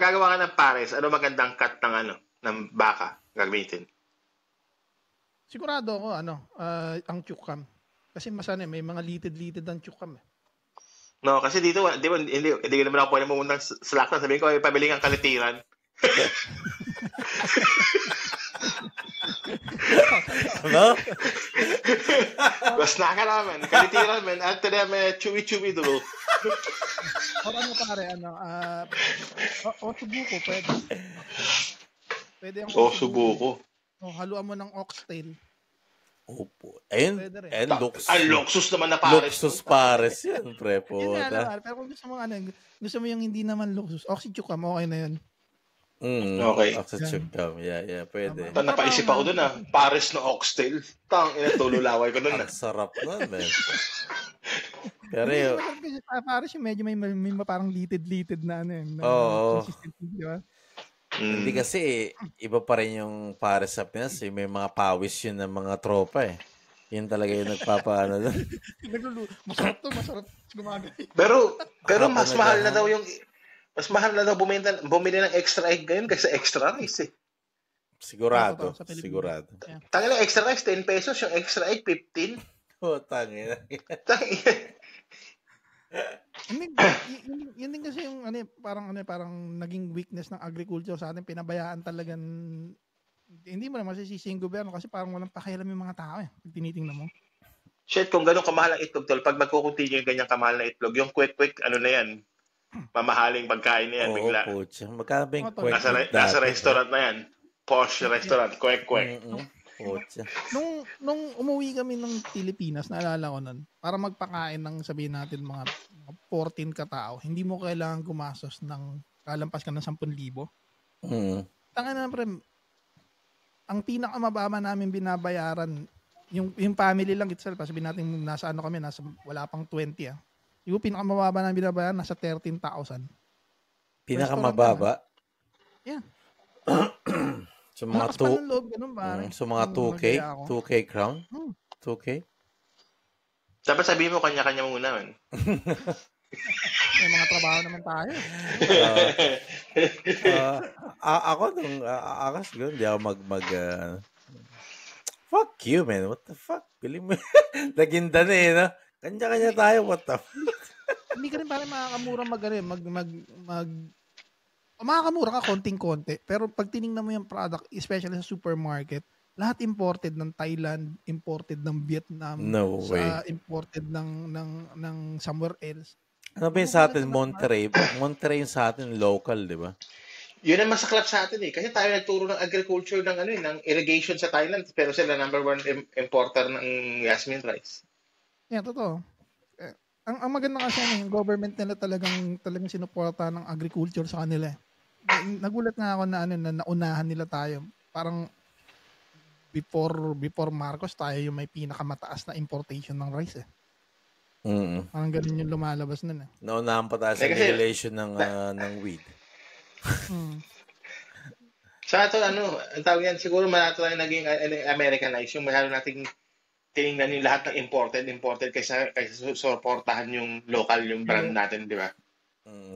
gagawa ka ng pares, ano magandang cut ng baka gagamitin? Sigurado ako ang chukam. Kasi may mga litid ang chukam. No, kasi dito hindi naman ako pwede pumunta sa laksan, sabihin ko pabili kang kalitiran. Ano? Bas na ka naman. Kalitiran, man. At today, may chewy dulo. O pare, subuko, pwede. Pwede ang subuko. Haluan mo ng oxtail. Opo. Ayun, luxus naman na pares. Luxus pares yan, prepo. Pero kung gusto mo yung hindi naman luxus, oxychukam, okay na yun. Okay. Oxychukam, yeah, pwede. Napaisip ako dun pares na oxtail. Tululaway ko dun. Ang sarap nun, man. Pero yun. Pares yung medyo may parang litid na consistency, di ba? Hindi kasi iba pa rin yung pares sa Pinas. May mga pawis yun ng mga tropa eh. Yun talaga yung nagpapaano doon. Masarap gumagay. Pero mas mahal na daw bumili ng extra egg ngayon kaysa extra rice eh. Sigurado. Tangina extra rice 10 pesos, yung extra egg 15. Tangina. Yun din kasi yung parang naging weakness ng agriculture sa atin, pinabayaan talagang hindi mo na masisisi yung gobyerno kasi parang walang pakialam yung mga tao pag tinitingnan mo. Shit, kung gano'ng kamahal ang itlog, tol, pag magkukuntinyo yung ganyang kamahal na itlog, yung quick na yan, mamahaling pagkain na yan, bigla. Oo, pucha. Magkano ba yung quick nasa restaurant na yan. Posh restaurant, quick. Nung umuwi kami ng Pilipinas, naalala ko nun, para magpakain ng sabihin natin mga 14 katao, hindi mo kailangan gumastos ng kalampas ka ng 10,000. Tanga na pre, ang pinakamababa namin binabayaran, yung family lang itself, sabihin natin nasa wala pang 20 yung pinakamababa namin binabayaran, nasa 13,000. Pinakamababa? Yeah. So mga 2K crown? 2K? Dapat sabihin mo kanya-kanya muna man. May mga trabaho naman tayo. Ako nung akas gano'n, hindi ako fuck you, man. What the fuck? Pili mo. Naginda na no? Kanya-kanya tayo, what the fuck? Hindi ka rin parang makakamura makakamura ka konting-konti. Pero pag tinignan mo yung product, especially sa supermarket, lahat imported ng Thailand, imported ng Vietnam, imported ng somewhere else. Ano ba yung sa atin, Monterey? Monterey yung sa atin, local, di ba? Yun ang masaklap sa atin kasi tayo nagturo ng agriculture ng irrigation sa Thailand, pero sila number 1 importer ng Yasmin rice. Yeah, totoo. Ang maganda kasi yung government nila talagang sinuporta ng agriculture sa kanila. Nagulat nga ako na naunahan nila tayo. Parang before Marcos, tayo yung may pinakamataas na importation ng rice eh. Parang ganun yung lumalabas nun eh. Naunahan pa tayo sa regulation ng weed. Sa ato, ang tawag yan, siguro malato tayo naging Americanized, yung masyado nating tinignan yung lahat ng imported kaysa supportahan yung local, yung brand natin, di ba?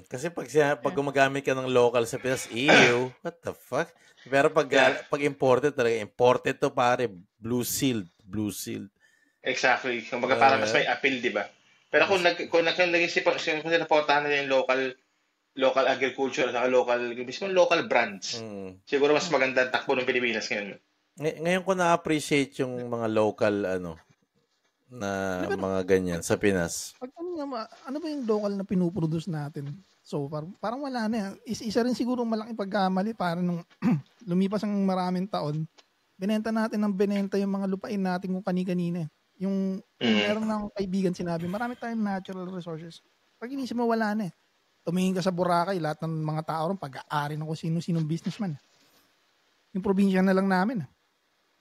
Kasi pag gumagamit ka ng local sa Pinas, ew, what the fuck? Pero pag imported talaga, imported to pare, blue sealed. Exactly. Kumbaga parang mas may appeal, di ba? Pero kung naging sinaportahan nila yung local agriculture at mismo local brands, siguro mas maganda ang takbo ng Pilipinas ngayon. Ngayon ko na-appreciate yung mga local na mga ganyan sa Pinas. Ano ba yung local na pinuproduce natin? So parang wala na. Isa rin siguro malaking pagkamali para nung lumipas ang maraming taon, binenta natin yung mga lupain natin kung kani-kanina. Yung meron na akong kaibigan sinabi, marami tayong natural resources. Pag inisip mo, wala na eh. Tumingin ka sa Boracay, lahat ng mga tao ron pag-aari ng kung sino-sinong businessman. Yung probinsya na lang namin.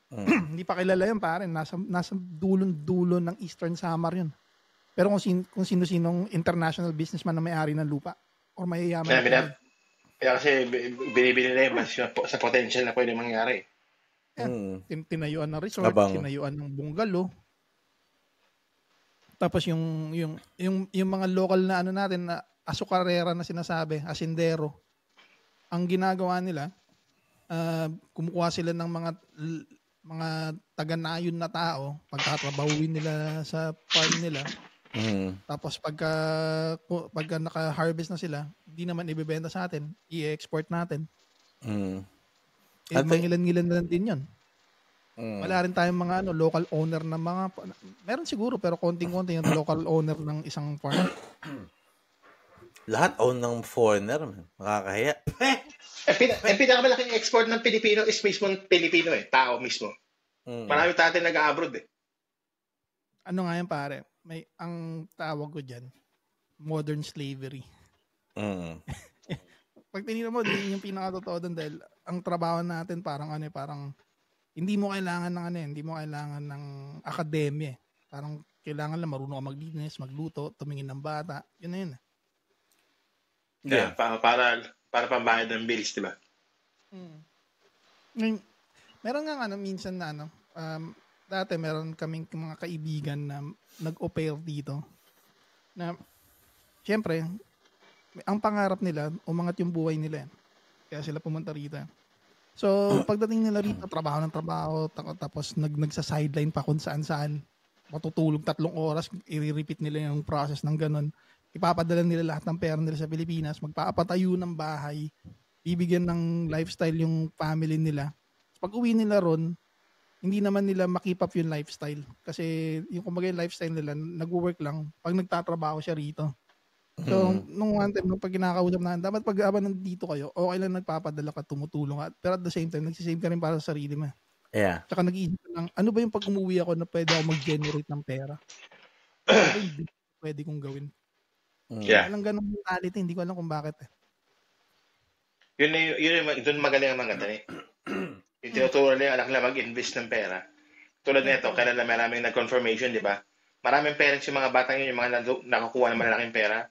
Hindi pa kilala yun, pare. Nasa dulo ng Eastern Samar yun. Pero kung sino-sinong international businessman na may-ari ng lupa or mayayaman. Kaya kasi binibili na yun sa potential na pwede mangyari. Tinayuan ng resort, tinayuan ng bungalow. Tapos yung mga local na natin na asukarera na sinasabi, asindero, ang ginagawa nila, kumukuha sila ng mga taga-nayon na tao, pagtatrabahuin nila sa farm nila. Tapos pagka naka-harvest na sila, hindi naman ibebenta sa atin, i-export natin. Mangilan-ngilan na lang din yun. Wala rin tayong mga local owner na meron siguro pero konting-konti yung local owner ng isang farm. Lahat own ng foreigner, makakahiya. Pinakamalaking export ng Pilipino is mismo Pilipino tao mismo. Marami tayo nag-abroad eh. Ano nga yan pare? Ang tawag ko dyan, modern slavery. Pag tinignan mo, din yung pinakatotoo doon dahil ang trabaho natin parang hindi mo kailangan ng akademya. Parang kailangan lang marunong ka mag-business, magluto, tumingin ng bata. Yun na yun. Yeah, para pambayad ng bills, di ba? Meron nga minsan na dati meron kaming mga kaibigan na nag-au-pair dito. Na syempre, ang pangarap nila, umangat yung buhay nila. Kaya sila pumunta rito. So, pagdating nila rito, trabaho ng trabaho, tapos nagsa-sideline pa kung saan-saan. Matutulog 3 oras, i-repeat nila yung process ng ganun. Ipapadala nila lahat ng pera nila sa Pilipinas, magpapatayo ng bahay, bibigyan ng lifestyle yung family nila. Pag uwi nila ron, hindi naman nila makip up yung lifestyle. Kasi yung kumbaga yung lifestyle nila, nag-work lang pag nagtatrabaho siya rito. So, nung one time, pag kinakausap na, dapat pag nandito kayo, okay lang nagpapadala ka, tumutulong ka. Pero at the same time, nagsisave ka rin para sa sarili mo. Yeah. Tsaka nag-iisip ka lang, ano ba yung pag umuwi ako na pwede ako mag-generate ng pera? Pwede kong gawin. Yeah. Walang ganong mentality, hindi ko alam kung bakit. Doon magaling ang mga tani. Yung tinuturo nila yung anak nila mag-invest ng pera. Tulad nito, kailan na maraming nag-confirmation, di ba? Maraming parents yung mga batang yun, yung mga nakakuha ng malalaking pera.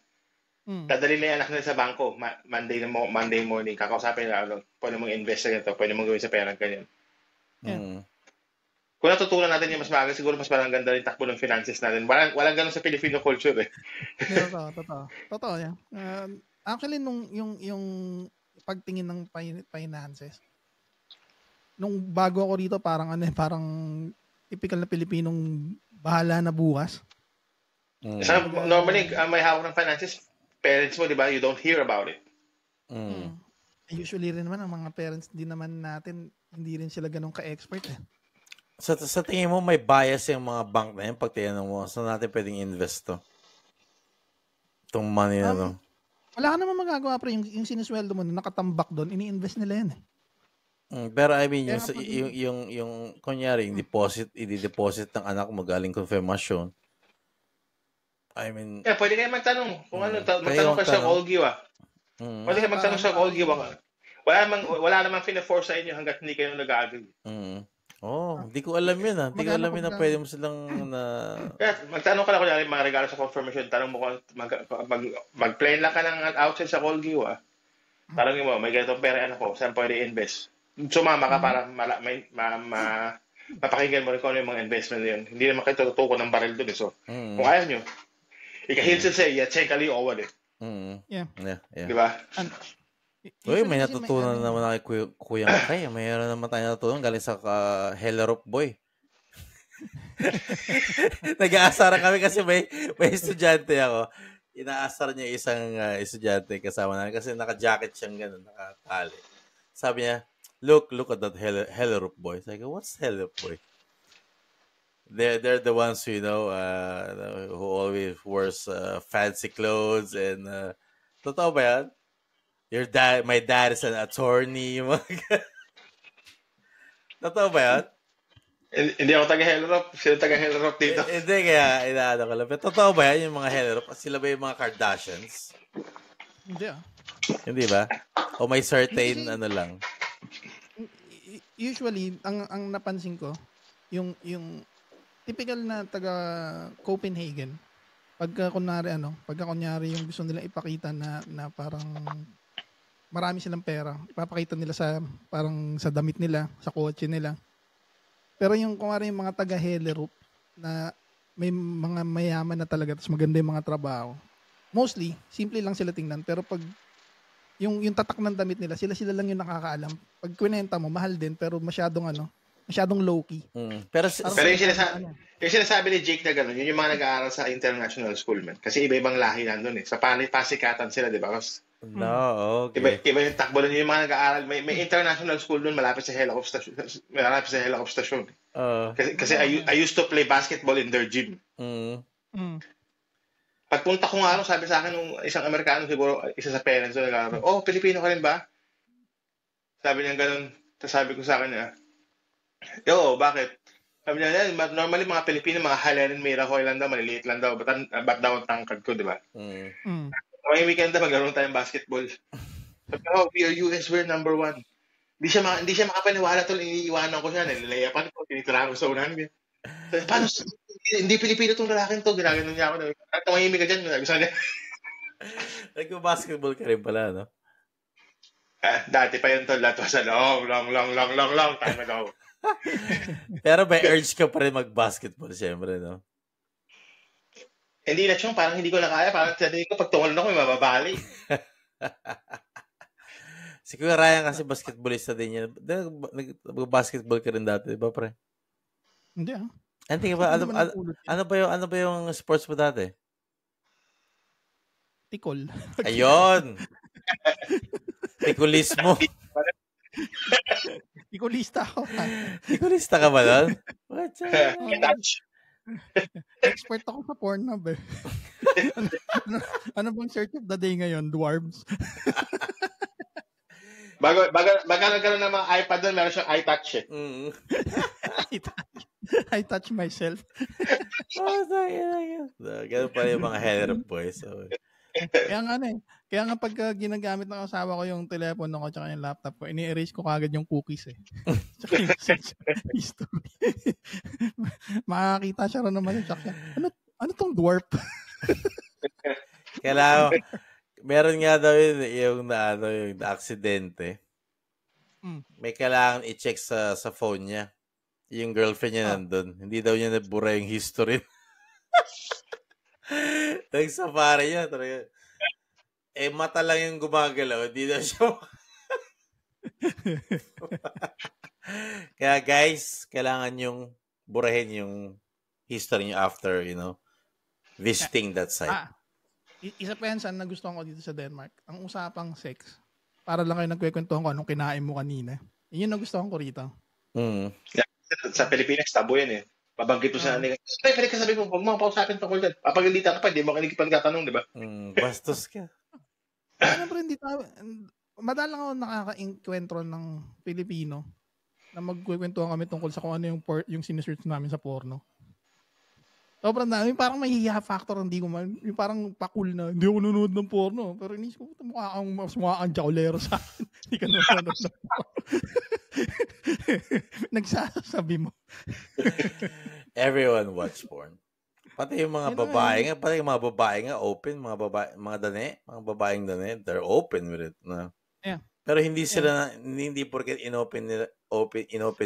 Dadali na yung anak nila sa bangko, Monday morning, kakausapin nila, pwede mong invest sa ganito, pwede mong gawin sa pera, ganyan. Kung natutunan natin yung mas maaga, siguro mas parang ganda rin takbo ng finances natin. Walang ganun sa Filipino culture eh. Totoo yan. Actually, yung pagtingin ng finances, nung bago ako rito, parang typical na Pilipinong bahala na bukas. Normally, may hawak ng finances, parents mo, di ba? You don't hear about it. Usually rin naman, ang mga parents din naman natin, hindi rin sila ganun ka-expert eh. Sa tingin mo, may bias yung mga bank na yun pag tinanong mo, saan natin pwedeng invest to? Itong money na to? Wala ka naman magagawa, pre. Yung sinusweldo mo, nakatambak doon, ini-invest nila yan eh. Pero I mean, yung kunyari, yung i-deposit ng anak mo galing confirmation. I mean... Yeah, pwede kayo magtanong. Kung magtanong ka sa Olgiwa. Pwede kayo magtanong sa Olgiwa. Wala namang fina-force sa inyo hanggat hindi kayo nag-agree. Hindi ko alam yun Hindi ko alam yun na pwede mo silang na... Magtanong ka lang kung yung mga regalo sa confirmation. Tanong mo kung mag-plane lang ka ng outside sa Colgate, Tanongin mo, may ganitong pera anak ko, saan pwede invest? Sumama ka para mapakinggan mo rin kung ano yung mga investment na yun. Hindi naman kayo tutuko ng baril doon. So, kung ayaw nyo, ikahinsin sa'yo, check kali over Yeah. Di ba? Uy, may natutunan naman na kay Kuya Kay. Mayroon naman tayo natutunan galing sa Hellerop Boy. Nag-aasaran kami kasi may estudyante ako. Inaasar niya isang estudyante kasama namin kasi naka-jacket siyang gano'n, nakatali. Sabi niya, look at that Hellerop Boy. Sabi ko, what's Hellerop Boy? They're the ones who, who always wears fancy clothes and totoo ba yan? My dad is an attorney. Totoo ba yan? Hindi ako taga-Hellerop. Sino taga-Hellerop dito? Hindi kaya inaano ko lang. Pero totoo ba yan yung mga Hellerop? Sila ba yung mga Kardashians? Hindi Hindi ba? O may certain ano lang? Usually, ang napansin ko, yung typical na taga Copenhagen, pagka kunyari yung gusto nilang ipakita na parang marami silang pera, ipapakita nila sa parang sa damit nila, sa kotse nila. Pero yung kunyari yung mga taga Hellerop na may mga mayaman na talaga tapos maganda yung mga trabaho. Mostly, simple lang sila tingnan, pero pag yung tatak ng damit nila, sila lang yung nakakaalam. Pag kwenta mo, mahal din pero masyadong low-key. Pero yung sinasabi ni Jake na gano'n, yun yung mga nag-aaral sa international school, man. Kasi iba-ibang lahi nandun Sa pasikatan sila, di ba? No, okay. Iba yung takbo nun, yung mga nag-aaral. May international school dun, malapit sa Helicopter Station. Kasi I used to play basketball in their gym. Pagpunta ko nga, sabi sa akin nung isang Amerikano, siguro isa sa parents doon, Pilipino ka rin ba? Sabi niya gano'n. Tapos sabi ko sa kanya, bakit? Sabi niya, normally mga Pilipino, mga Helen Miracle lang daw, maliliit lang daw. Ba't daw ang tangkad ko, di ba? May weekend na maglaro tayong basketball. Sabi ko, we are US, we're number 1. Hindi siya makapaniwala tol, iniiwanan ko siya, nililayapan ko, tinitirahan ko sa unahan niya. Paano, hindi Pilipino tong lalaking to, ginaganon niya ako. Tumahimik ka dyan, gusto niya. Nag-basketball ka rin pala, no? Dati pa yun tol, that was a long time ago. Pero may urge ka pa rin mag-basketball, siyempre, no? Hindi na chong, parang hindi ko na kaya. Parang sabi ko, pag tungol na ko, may mababali. Si Kuya Ryan kasi basketballista din yan. Nag-basketball ka rin dati, di ba, pre? Hindi Hindi ka ba? Ano ba yung sports mo dati? Tikol. Ayun! Tikulismo. Tikulista ako. Tikulista ka ba doon? Expert ako sa Pornhub ano bang search of the day ngayon? Dwarves. Bago nagkaroon ng mga iPad doon, meron siyang iTouch I touch myself. Ganun pa yung mga Hellerop boys. Kaya nga pagka ginagamit ng asawa ko yung telepono ko tsaka yung laptop ko, ini-erase ko kagad yung cookies Tsaka yung history. Makakita siya rin naman yung siya. Ano tong dwarf? Kailangan, meron nga daw yung aksidente. May kailangan i-check sa phone niya. Yung girlfriend niya nandun. Hindi daw niya nabura yung history. Nag-safari niya. Talaga. Mata lang yung gumagalaw. Hindi daw siya. Kaya guys, kailangan yung burahin yung history niyo after, visiting that site. Isa pa yan saan nagustuhan ko dito sa Denmark. Ang usapang sex. Para lang kayo nagkwekwentuhan ko anong kinain mo kanina. Yun yung nagustuhan ko rito. Sa Pilipinas, tabo yan Pabanggit mo sa nila. Pwede ka sabihin mo, huwag mo pausapin tungkol dyan. Papagalitan ka pa, hindi mo kinikipan katanong, di ba? Bastos ka. Pero hindi madalang ako nakaka-enkwentro ng Pilipino na magkukwentuhan kami tungkol sa kung ano yung sinesearch namin sa porno. Sobrang dami. Parang may hiya factor. Yung parang pakul na, hindi ako nanonood ng porno. Pero inisip ko, mukha kang jaulero sa akin. Hindi ka nanonood ng porno. Nagsasabi mo. Everyone watch porn. Pati yung mga babae nga, open, mga babaeng dane, they're open with it. No? Yeah. Pero hindi porket inopen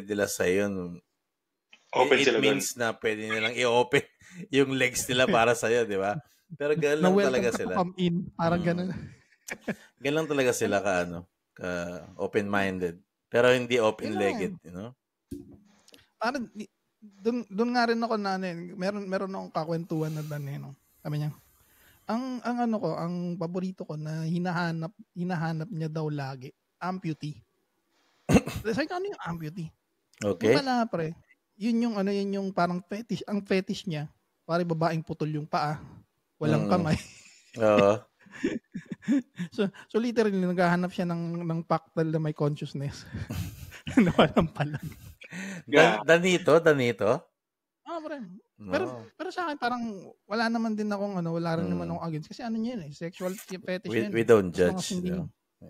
nila sa yun. It means na pwede nilang i-open yung legs nila para sa iyo, di ba? Pero ganun lang talaga sila. Come in, parang ganun. Ganun lang talaga sila ka open-minded. Pero hindi open-legged, you know? Parang doon nga rin ako meron akong kakwentuhan na no. Sabi niya, ang paborito ko na hinahanap niya daw lagi, amputee. Sabi ko, ano yung amputee? Okay. Wala pre. Yun yung parang fetish. Ang fetish niya, parang babaeng putol yung paa, walang kamay. Oo. So literally naghahanap siya ng paktal na may consciousness. Na walang palag. Danito? Pre. Pero sa akin parang wala naman din akong wala rin naman akong against kasi yun sexual fetish yan. We don't judge.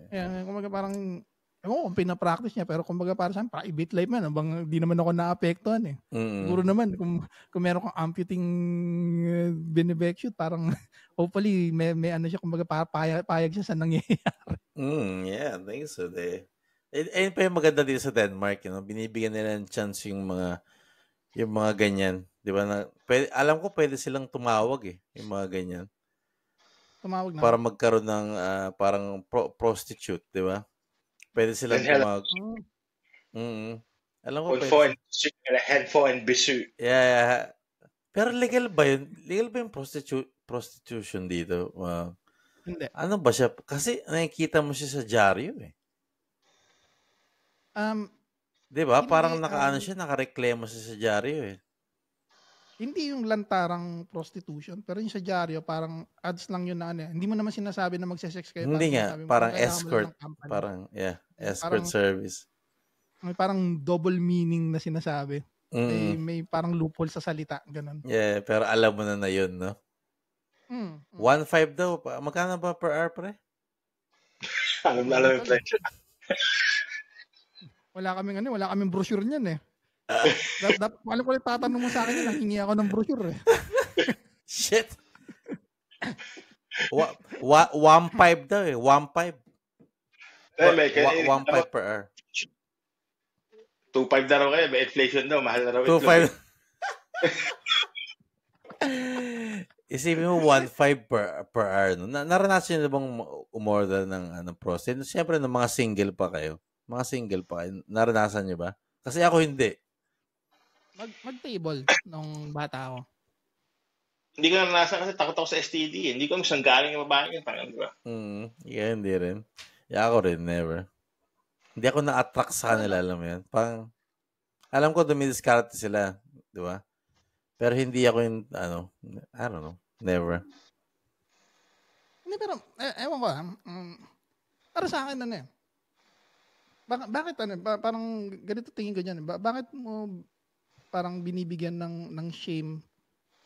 Yeah, kumbaga parang kung pinapractice niya pero kumbaga para sa akin private life man, bang di naman ako naapektuhan Siguro naman kung meron kang amputing binibexute parang hopefully may siya kumbaga payag siya sa nangyayari. Yeah, I think so. Ayun pa yung maganda dito sa Denmark, binibigyan nila ng chance yung mga ganyan, 'di ba? Alam ko pwede silang tumawag yung mga ganyan. Tumawag na. Para magkaroon ng parang prostitute, 'di ba? Pwede silang tumawag. Alam ko headphone bisu. Yeah. Pero legal ba yun? Legal ba yung prostitution dito? Hindi. Ano ba siya? Kasi nakikita mo siya sa dyaryo di ba? Parang nakareklamo siya sa dyaryo Hindi yung lantarang prostitution, pero yung sa dyaryo, parang ads lang yun na Hindi mo naman sinasabi na magsesex kayo. Hindi nga, parang escort. Parang, escort service. May parang double meaning na sinasabi. May parang loophole sa salita, ganun. Yeah, pero alam mo na yun, no? 1.5 daw. Magkano ba per hour, pre? Alam yung presyo. Wala kaming brochure niyan Alam ko tatanong mo sa akin hingi ako ng brochure Shit. 1.5 daw 1.5. 1.5 per hour. 2.5 na raw kayo. May inflation daw. Mahal na raw. 2.5. Isipin mo 1.5 per hour. No? Naranasan nyo na bang umorder ng prostitute? Siyempre, ng mga single pa kayo. Naranasan nyo ba? Kasi ako hindi. Mag-table nung bata ako. Hindi ko naranasan kasi takot ako sa STD. Hindi ko saan galing yung babae yung tangan, di ba? Yeah, hindi rin. Yeah, ako rin, never. Hindi ako na-attract sa kanila, alam mo yan. Alam ko dumidiskarte sila, di ba? Pero hindi ako yung, I don't know, never. Hindi, pero, ewan ko para sa akin, bakit parang ganito tingin ko dyan. Bakit mo parang binibigyan ng shame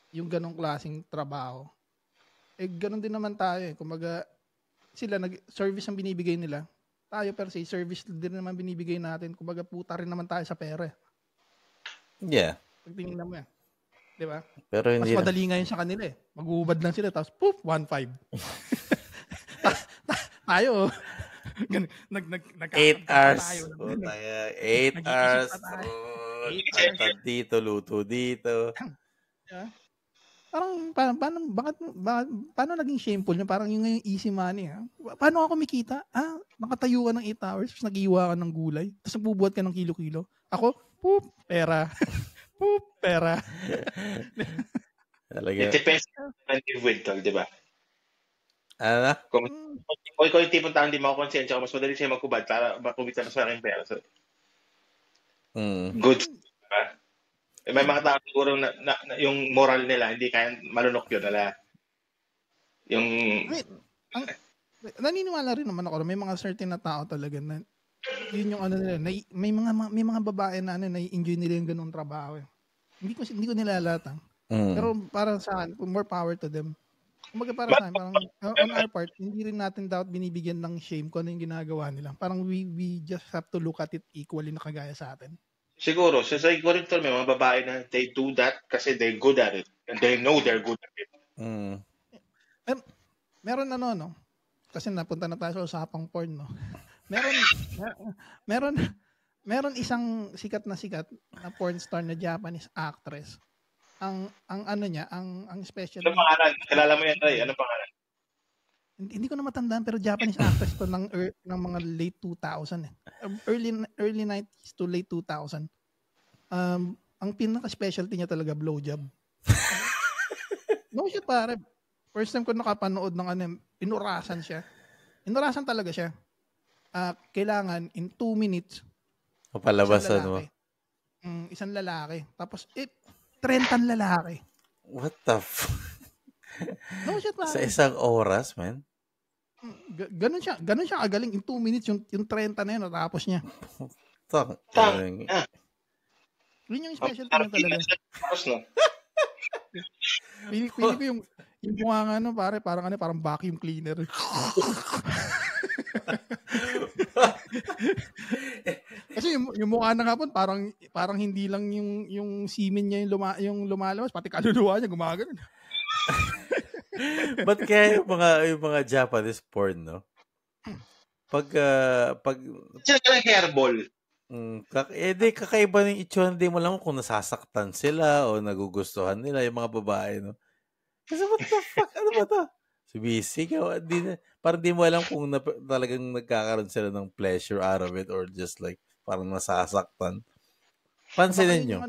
yung ganong klaseng trabaho? Ganon din naman tayo Kumbaga, sila service ang binibigay nila. Tayo per se, service din naman binibigay natin. Kumbaga, puta rin naman tayo sa pera. Yeah. Pagtingin mo di ba? Pero hindi mas madali ngayon sa kanila Mag-uubad lang sila, tapos poof, 1.5. Tayo, 8 hours. 8 hours. Dito, luto dito. Yeah. Paano naging shameful niya? Parang yung easy money. Paano ako kumikita? Nakatayo ka ng 8 hours, tapos nag-iwa ka ng gulay, tapos nagbubuhat ka ng kilo-kilo. Ako, poop, pera. Poop, pera. It depends on the windfall, di ba? Ano? Kung yung tipong tao hindi makakonsensya, mas madali siya magkubad para makumita mas malaking pera. So, good. Diba? May mga tao siguro na yung moral nila, hindi kaya malunok yun. Yung... naniniwala rin naman ako na may mga certain na tao talaga na yun yung nila, may mga babae na na-enjoy nila yung ganung trabaho. Hindi ko nilalatang. Pero para sa akin, more power to them. Kumbaga para sa akin, parang on our part, hindi rin natin dapat binibigyan ng shame kung ano yung ginagawa nila. Parang we just have to look at it equally na kagaya sa atin. Siguro, sa ko rin to, may mga babae na they do that kasi they're good at it. And they know they're good at it. Meron no? Kasi napunta na tayo sa usapang porn, no? Meron isang sikat na porn star na Japanese actress. Ang ano niya, ang special. Ano pangalan? Kilala mo yan, Ray? Ano pangalan? Hindi ko na matandaan pero Japanese actress to ng mga late 2000 eh. Early 90s to late 2000. Ang pinaka-specialty niya talaga blowjob. No shit pare. First time ko nakapanood ng inurasan siya. Inurasan talaga siya. Kailangan in 2 minutes papalabasan mo. Isang lalaki. Tapos 30 lalaki. What the fuck? No shit pare. Sa isang oras, man. Ganun siya kagaling in 2 minutes yung 30 na yun natapos niya. Yun yung specialty niya talaga. Pili ko yung mukha nga pare, parang vacuum cleaner. Kasi yung mukha na nga po, parang hindi lang yung semen niya yung lumalabas, pati kaluluwa niya gumagano. But kaya yung mga Japanese porn, no? Pag sila ka lang hairball. Kakaiba ng itsura, hindi mo lang kung nasasaktan sila o nagugustuhan nila yung mga babae, no? Kasi what the fuck? Ano ba to? Sumisigaw. Parang di mo alam kung talagang nagkakaroon sila ng pleasure out of it or just like parang nasasaktan. Pansinin nyo.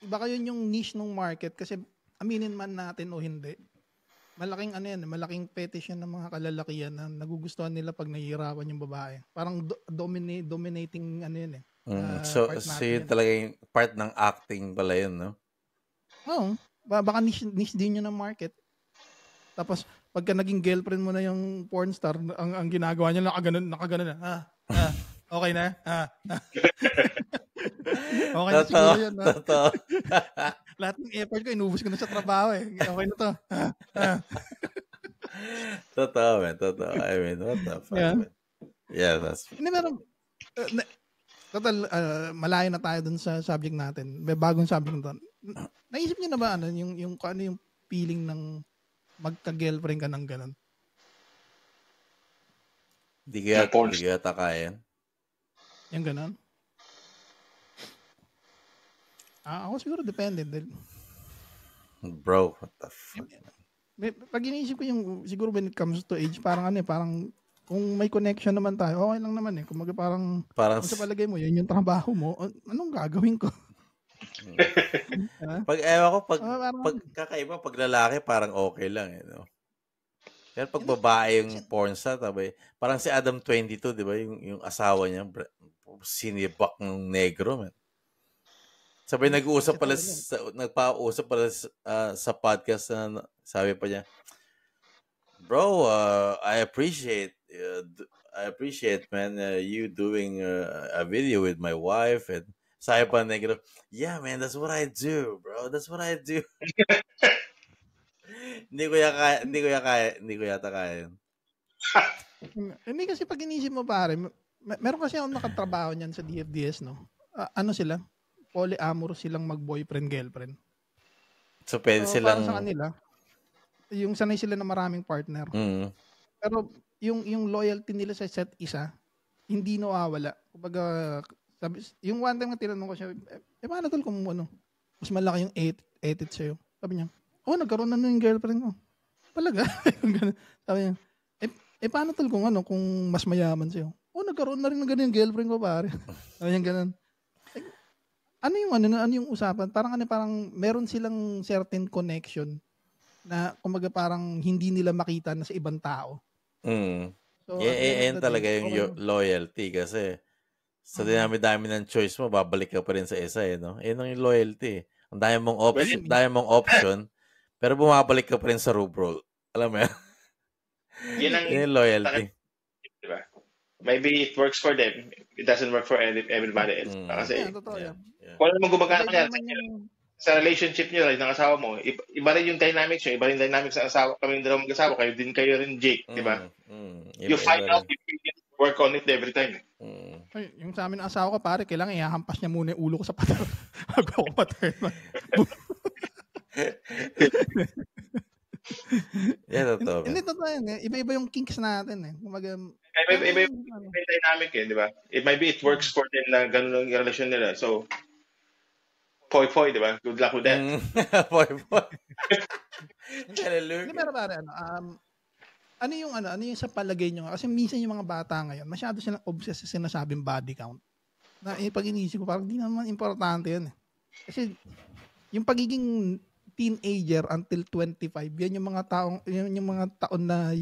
Baka yun yung niche ng market kasi aminin man natin o hindi. Malaking fetish yan ng mga kalalakihan na nagugustuhan nila pag nahihirapan yung babae. Parang dominating yun eh. So yun talaga yung part ng acting pala yun, no? Oo. Baka niche din yun ng market. Tapos, pagka naging girlfriend mo na yung porn star, ang ginagawa niya, nakaganon na. Okay na? Okay na siguro yun. Totoo. Lahat ng effort ko, inubos ko na sa trabaho eh. Okay na to. Totoo, man. Totoo. I mean, what the fuck, man? Yeah, that's... Hindi, meron... malayo na tayo dun sa subject natin. May bagong subject na to. Naisip niyo na ba yung feeling ng magka-girlfriend ka ng ganun? Hindi ko yata kaya. Yung ganun? Ako siguro depende. Bro, what the fuck? Pag iniisip ko yung, siguro when it comes to age, parang kung may connection naman tayo, okay lang naman eh. Kung parang kung sa palagay mo, yun yung trabaho mo, anong gagawin ko? Pag kakaiba, pag lalaki, parang okay lang eh, no? Pero pag babae yung porn star, parang si Adam 22, di ba? Yung asawa niya, sinibak ng negro, man. Sabay nag-uusap pala sa podcast na sabi pa niya, bro, I appreciate man you doing a video with my wife, and sabi pa negro, yeah man, that's what I do, bro, that's what I do. Hindi ko yata kaya. Hindi kasi pag inisip mo pare, meron kasi akong nakatrabaho niyan sa DFDS, no? Sila? Polyamorous silang mag-boyfriend, girlfriend. So, pwede silang... Para sa kanila, yung sanay sila na maraming partner. Mm. Pero, yung loyalty nila sa set isa, hindi nawawala. Kumbaga, yung one time na tinanong ko siya, paano tol kung mas malaki yung edit sa'yo? Sabi niya, nagkaroon na yung girlfriend ko. Talaga? Sabi niya, paano tol kung mas mayaman sa'yo? Nagkaroon na rin ng ganun yung girlfriend ko, pare. Sabi niya ganun. Ano yung usapan? Parang meron silang certain connection na kumbaga parang hindi nila makita na sa ibang tao. So, yan talaga yung loyalty kasi sa dinami-dami ng choice mo, babalik ka pa rin sa isa eh, no? Yan ang yung loyalty. Ang dami mong option, pero bumabalik ka pa rin sa rubro. Alam mo yan? Yan yung loyalty. Diba? Maybe it works for them. It doesn't work for everybody else. Kasi, totoo yan. kung alam mo gumagana ka yan. sa relationship niyo ng asawa mo, iba rin yung dynamics niyo, iba rin dynamics sa asawa, kami dalawang mag-asawa, kayo rin Jake, di ba? You find out if you can work on it every time. Ay, yung sa amin asawa ko, pare, kailangan ihahampas niya muna yung ulo ko sa pader. Bago ako paterno. Totoo. Hindi, totoo yan. Iba-iba yung kinks natin eh. Iba yung dynamic eh, di ba? Maybe it works for them na ganun lang yung relasyon nila. So, Poy, di ba? Good luck with that. Poy. Hindi, pero pare, ano yung sa palagay nyo? Kasi minsan yung mga bata ngayon, masyado silang obsessed sa sinasabing body count. Na pag inisip ko, parang di naman importante yun eh. Kasi yung pagiging teenager until 25, yan yung mga taon na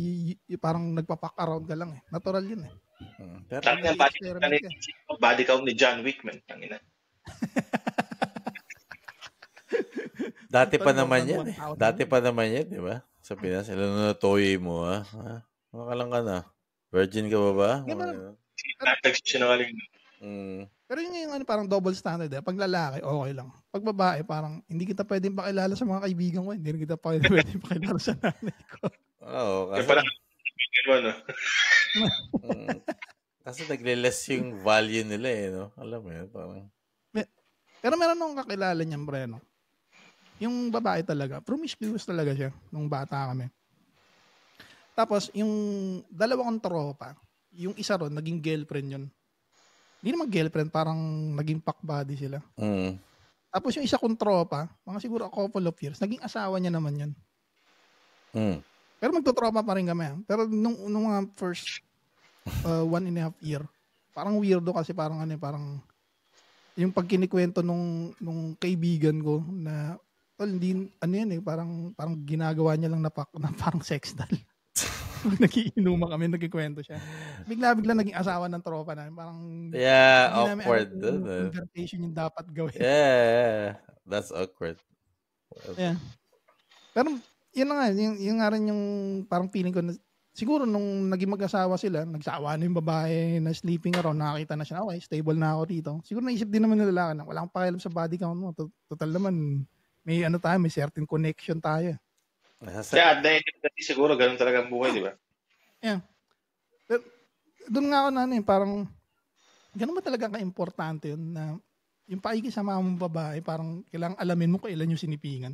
parang nagpapak around ka lang eh. Natural yun eh. Pero body count ni John Wick, man. Dati pa naman yan, di ba? Sa Pinas, ilan na toy mo, ha? Makalang ka na. Virgin ka ba? Pero yun yung parang double standard eh. Pag lalaki, okay lang. Pag babae, parang hindi kita pwedeng pakilala sa mga kaibigan ko. Hindi rin kita pwedeng pakilala sa nanay ko. Oo. Kasi nagle-less yung value nila eh, no? Alam mo yun, parang... Pero meron nung kakilala niyan, pre, no? Yung babae talaga, promiscuous talaga siya nung bata kami. Tapos, yung dalawa kong tropa, yung isa ron, naging girlfriend yun. Hindi naman girlfriend, parang naging pack body sila. Tapos yung isa kong tropa, mga siguro a couple of years, naging asawa niya naman yun. Pero magtotropa pa rin kami. Pero nung mga first 1.5 year, parang weirdo kasi parang yung pag kinikwento nung kaibigan ko na hindi yan eh, parang ginagawa niya lang na parang sex doll. Nagiinuman kami, nagkikwento siya. Bigla naging asawa ng tropa na. Parang awkward doon. Conversation yung dapat gawin. Yeah. That's awkward. Yeah. Pero yun na nga, yung nga rin yung parang feeling ko na siguro nung naging mag-asawa sila, nagsawa na yung babae na sleeping around, nakakita na siya, okay, stable na ako dito. Siguro naisip din naman ng lalaki na wala akong pakialam sa body count mo. Total naman, may certain connection tayo. Yeah, dahil siguro ganun talaga ang buhay, di ba? Yeah. Doon nga ako parang ganun ba talaga ka-importante yun na yung pakikisama mong babae, parang kailangang alamin mo kailan yung sinipingan.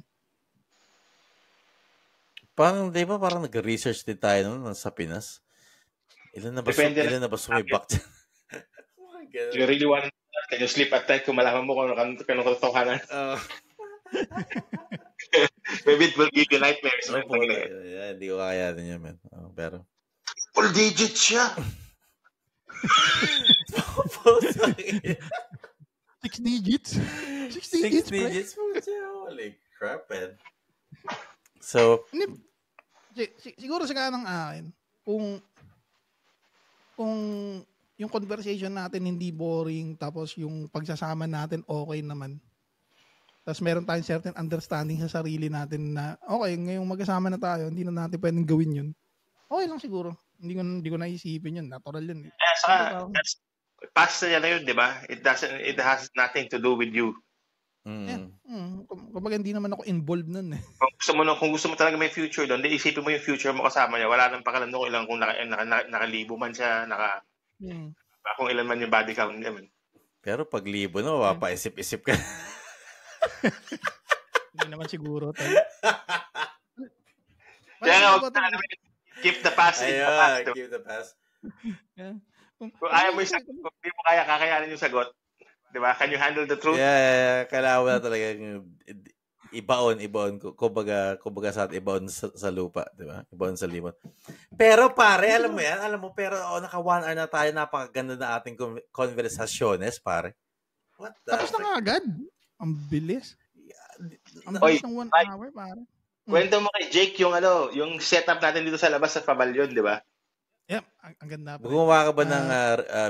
Parang, di ba, parang nag-research din tayo noon sa Pinas. Ilan na ba sumibak dyan? You really want can you sleep at night kung malaman mo kung katotohanan? Maybe it will give you nightmares. Hindi ko kaya din yan, man. Pero... Full digits siya! 6 digits? 6 digits? Holy crap, man. So... Siguro sa kanang akin, kung yung conversation natin hindi boring, tapos yung pagsasama natin okay naman, tapos meron tayong certain understanding sa sarili natin na, okay, ngayong magkasama na tayo, hindi na natin pwedeng gawin yun. Okay lang siguro. Hindi ko naisipin yun. Natural yun. That's past na yun, di ba? It has nothing to do with you. Kumbaga hindi naman ako involved nun eh. Kung gusto mo talaga may future doon, di isipin mo yung future mo kasama niya. Wala nang pakalan kung ilang kung nakalibo man siya, kung ilan man yung body count niya. Man. Pero pag libo na, mapaisip-isip ka. Hindi naman siguro tayo. Keep the past in the past. Keep the past. Kung ayaw mo yung sagot, kung hindi mo kakayanin yung sagot, di ba? Can you handle the truth? Yeah. Kailangan mo na talaga ibaon. Kumbaga sa atin, ibaon sa lupa, di ba? Ibaon sa limon. Pero pare, alam mo yan? Pero naka 1 hour na tayo, napakaganda na ating conversasyones, pare. What the? Tapos na nga agad. Ang bilis. Ang bilis ng 1 hour, pare. Kwento mo kay Jake yung setup natin dito sa labas sa Pavilion, di ba? Yep, ang ganda. Gumawa ka ba ng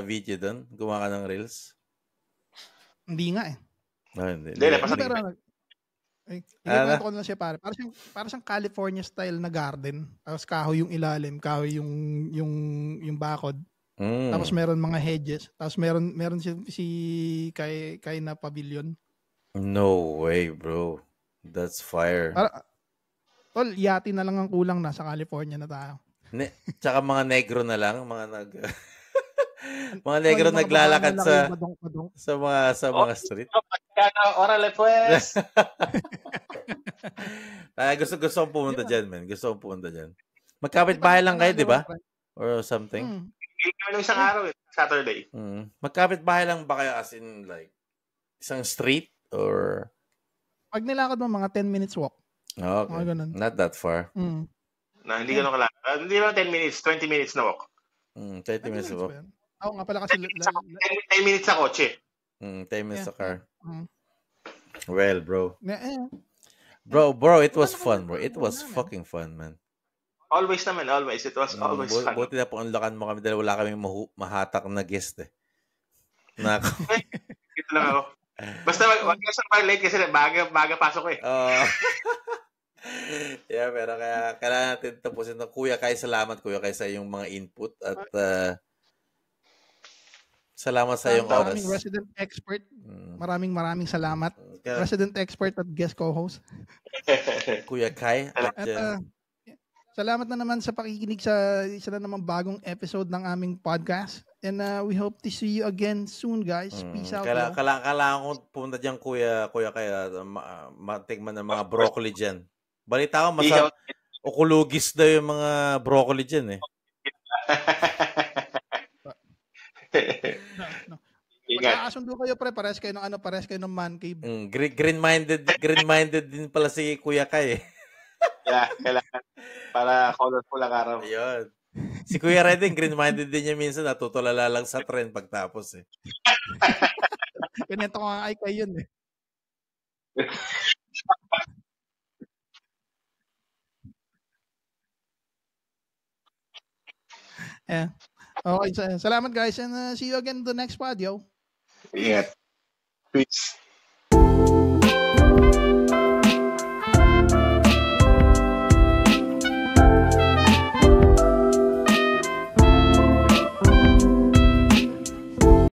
video doon? Gumawa ka ng reels? Hindi nga eh. Hindi. Inikwento ko na siya, pare. Para siyang California style na garden. Tapos kahoy yung ilalim, kahoy yung bakod. Tapos meron mga hedges. Tapos meron si kay na pavilion. No way, bro. That's fire. Tol, yati na lang ang kulang, nasa California na tayo. Tsaka mga negro na lang, mga mga negro naglalakad sa mga street. Orale pues. Gusto kong pumunta dyan, man. Gusto kong pumunta dyan. Magkapit bahay lang kayo, di ba? Or something. Yung isang araw, Saturday. Magkapit bahay lang ba kayo as in like isang street or? Pag nilakad mo, mga 10 minutes walk. Okay. Not that far. Na, hindi ganun kalaki. Hindi lang 10 minutes, 20 minutes na walk. 20 minutes na walk. Oo nga pala kasi 10 minutes sa kotse. 10 minutes sa car. Well, bro. Bro, it was fun, bro. It was fucking fun, man. Always naman, always. It was always fun. Buti na paunlakan mo kami dahil wala kaming mahatak na guest eh. Ito lang ako. Basta wag ka sa late kasi baga pasok ko eh. Yeah, pero kaya kailangan natin tapusin ng Kuya Kai. Salamat Kuya Kai sa iyong mga input at salamat sa iyong oras. Maraming resident expert. Maraming salamat. Resident expert at guest co-host. Kuya Kai. Salamat na naman sa pakikinig sa isa na namang bagong episode ng aming podcast. And we hope to see you again soon, guys. Peace out. Kailangan ko pumunta dyan, Kuya Kai, matikman ng mga broccoli dyan. Balita ko, okulugis daw yung mga broccoli dyan eh. Magkakasundo kayo, pre. Pares kayo ng man cave. Green-minded din pala si Kuya Kai eh. Yeah, kailangan. Para colorful ang araw. Ayun. Si Kuya Reding, green-minded din niya minsan. Natutulala lang sa trend pagtapos eh. Ganito ko nga ay kayo yun eh. Yeah. Okay, salamat guys and see you again in the next pod, yo. Yeah. Peace.